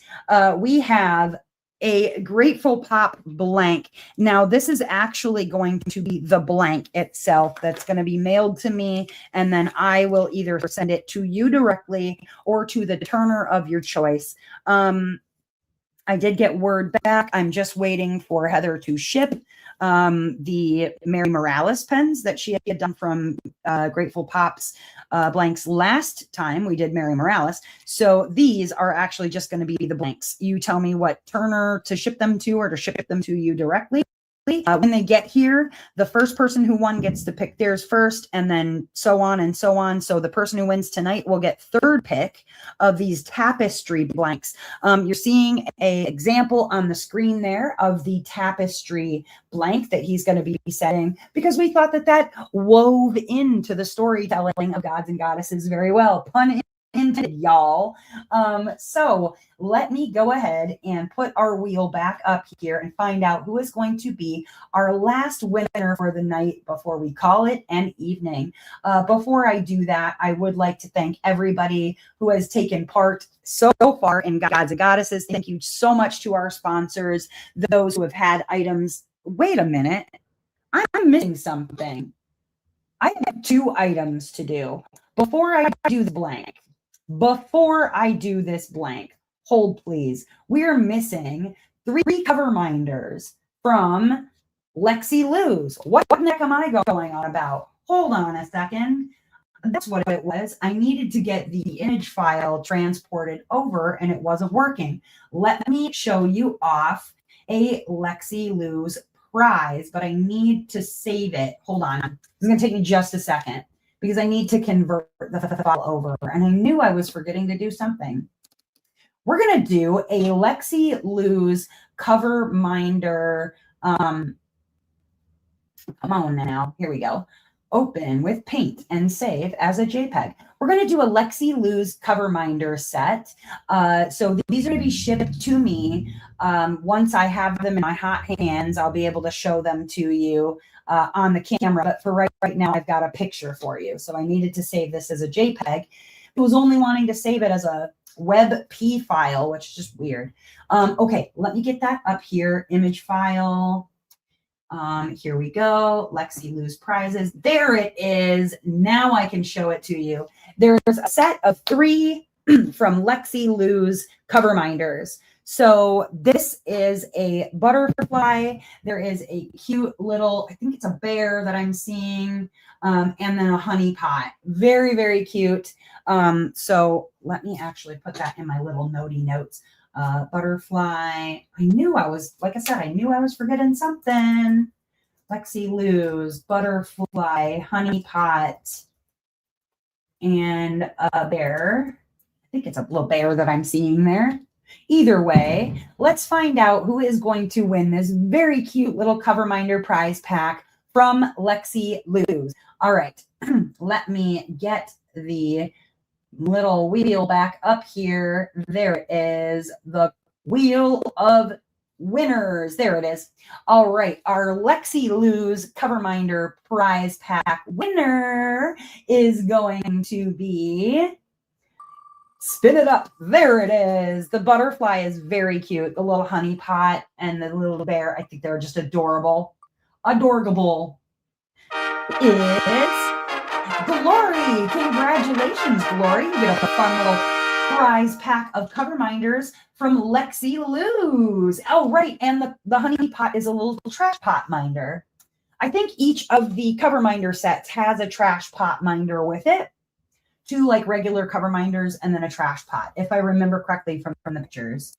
we have a Grateful Pop blank. Now, this is actually going to be the blank itself that's going to be mailed to me, and then I will either send it to you directly or to the turner of your choice. I did get word back. I'm just waiting for Heather to ship the Mary Morales pens that she had done from Grateful Pop's blanks last time we did Mary Morales. So these are actually just going to be the blanks. You tell me what turner to ship them to or to ship them to you directly. When they get here, the first person who won gets to pick theirs first, and then so on and so on. So the person who wins tonight will get third pick of these tapestry blanks. You're seeing an example on the screen there of the tapestry blank that he's going to be setting, because we thought that that wove into the storytelling of Gods and Goddesses very well. Pun intended, y'all. So let me go ahead and put our wheel back up here and find out who is going to be our last winner for the night before we call it an evening. Before I do that, I would like to thank everybody who has taken part so far in Gods and Goddesses. Thank you so much to our sponsors, those who have had items. Wait a minute, I'm missing something. I have 2 items to do before I do the blank. Before I do this blank, hold please. We're missing 3 cover minders from Lexi Luz. What the heck am I going on about? Hold on a second. That's what it was. I needed to get the image file transported over and it wasn't working. Let me show you off a Lexi Luz prize, but I need to save it. Hold on. It's going to take me just a second, because I need to convert the file over. And I knew I was forgetting to do something. We're going to do a Lexi Luz cover minder. Come on now. Here we go. Open with Paint and save as a JPEG. We're going to do a Lexi Luz cover minder set. So these are going to be shipped to me. Once I have them in my hot hands, I'll be able to show them to you on the camera. But for right now, I've got a picture for you. So I needed to save this as a JPEG. It was only wanting to save it as a WebP file, which is just weird. Okay, let me get that up here. Image file. Here we go. Lexi Luz prizes. There it is. Now I can show it to you. There's a set of 3 from Lexi Luz cover minders. So this is a butterfly. There is a cute little, I think it's a bear that I'm seeing, and then a honey pot. Very, very cute. So let me actually put that in my little notey notes. Butterfly. I knew I was, like I said, I knew I was forgetting something. Lexi Luz, butterfly, honey pot, and a bear. I think it's a little bear that I'm seeing there. Either way, let's find out who is going to win this very cute little cover minder prize pack from Lexi Luz. All right, let me get the little wheel back up here. There it is, the wheel of winners. There it is. All right, our Lexi Luz cover minder prize pack winner is going to be, spin it up. There it is. The butterfly is very cute. The little honey pot and the little bear, I think they're just adorable. Adorable. It's Glory. Congratulations, Glory. You get a fun little prize pack of cover minders from Lexi Luz. Oh, right. And the honey pot is a little trash pot minder. I think each of the cover minder sets has a trash pot minder with it. 2 like regular cover minders and then a trash pot, if I remember correctly from the pictures.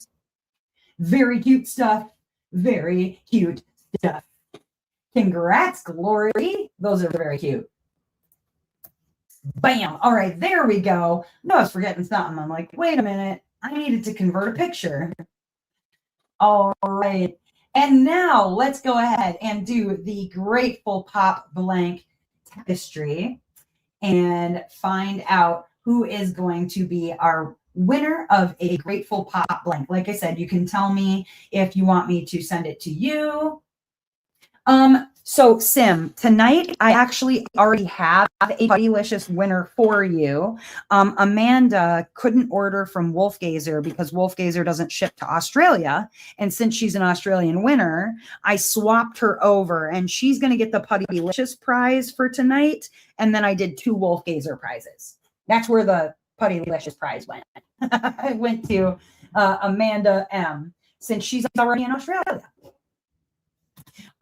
Very cute stuff. Very cute stuff. Congrats, Glory. Those are very cute. Bam. All right, there we go. No, I was forgetting something. I'm like, wait a minute. I needed to convert a picture. All right. And now let's go ahead and do the Grateful Pop blank tapestry. and find out who is going to be our winner of a Grateful Pop blank. Like I said, you can tell me if you want me to send it to you. So Sim, tonight I actually already have a Buttylicious winner for you. Amanda couldn't order from Wolfgazer because Wolfgazer doesn't ship to Australia. And since she's an Australian winner, I swapped her over and she's going to get the Puttylicious prize for tonight. And then I did 2 Wolfgazer prizes. That's where the Puttylicious prize went. I went to Amanda M since she's already in Australia.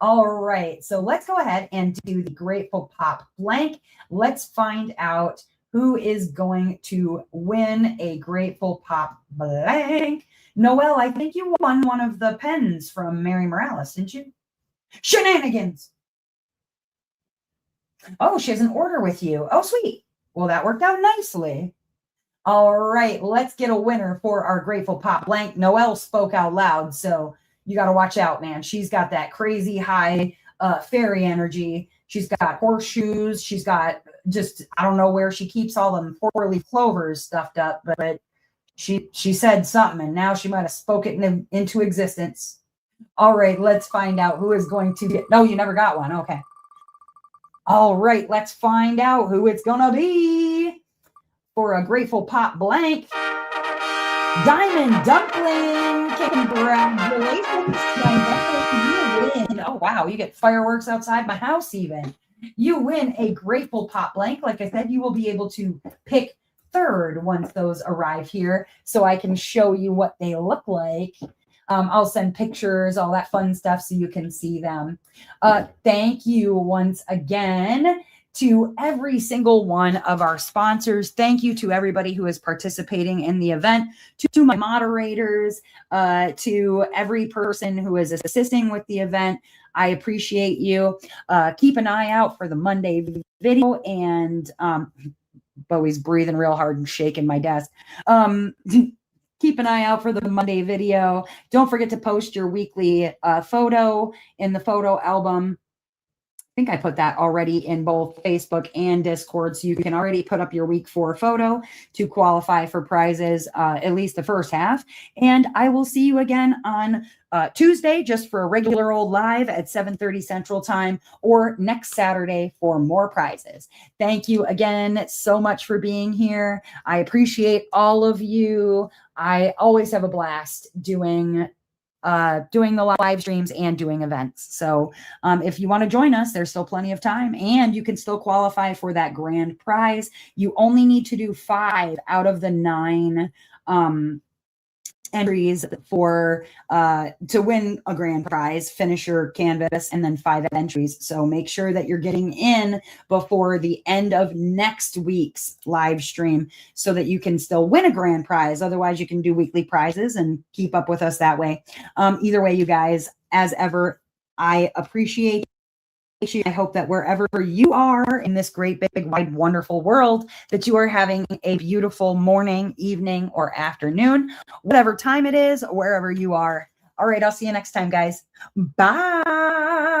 All right, so let's go ahead and do the Grateful Pop blank. Let's find out who is going to win a Grateful Pop blank. Noelle, I think you won one of the pens from Mary Morales, didn't you? Shenanigans. Oh, she has an order with you. Oh, sweet. Well, that worked out nicely. All right, let's get a winner for our Grateful Pop blank. Noelle spoke out loud, so you got to watch out, man. She's got that crazy high fairy energy. She's got horseshoes. She's got just, I don't know where she keeps all them 4-leaf clovers stuffed up, but she said something, and now she might have spoke it into existence. All right, let's find out who is going to get. No, you never got one. Okay. All right, let's find out who it's going to be for a Grateful Pop blank. Diamond Dumpling. Congratulations, Diamond Dumpling. You win. Oh, wow. You get fireworks outside my house even. You win a Grateful Pop blank. Like I said, you will be able to pick third once those arrive here so I can show you what they look like. I'll send pictures, all that fun stuff so you can see them. Thank you once again to every single one of our sponsors. Thank you to everybody who is participating in the event, to my moderators, to every person who is assisting with the event. I appreciate you. Keep an eye out for the Monday video, and Bowie's breathing real hard and shaking my desk. Keep an eye out for the Monday video. Don't forget to post your weekly photo in the photo album. I think I put that already in both Facebook and Discord, so you can already put up your week 4 photo to qualify for prizes, at least the first half. And I will see you again on Tuesday, just for a regular old live at 7:30 Central Time, or next Saturday for more prizes. Thank you again so much for being here. I appreciate all of you. I always have a blast doing the live streams and doing events. So if you want to join us, there's still plenty of time, and you can still qualify for that grand prize. You only need to do 5 out of the 9 entries for to win a grand prize. Finish your canvas and then 5 entries. So make sure that you're getting in before the end of next week's live stream so that you can still win a grand prize. Otherwise, you can do weekly prizes and keep up with us that way. Either way, you guys, as ever, I appreciate you. I hope that wherever you are in this great, big, wide, wonderful world, that you are having a beautiful morning, evening, or afternoon, whatever time it is, wherever you are. All right, I'll see you next time, guys. Bye.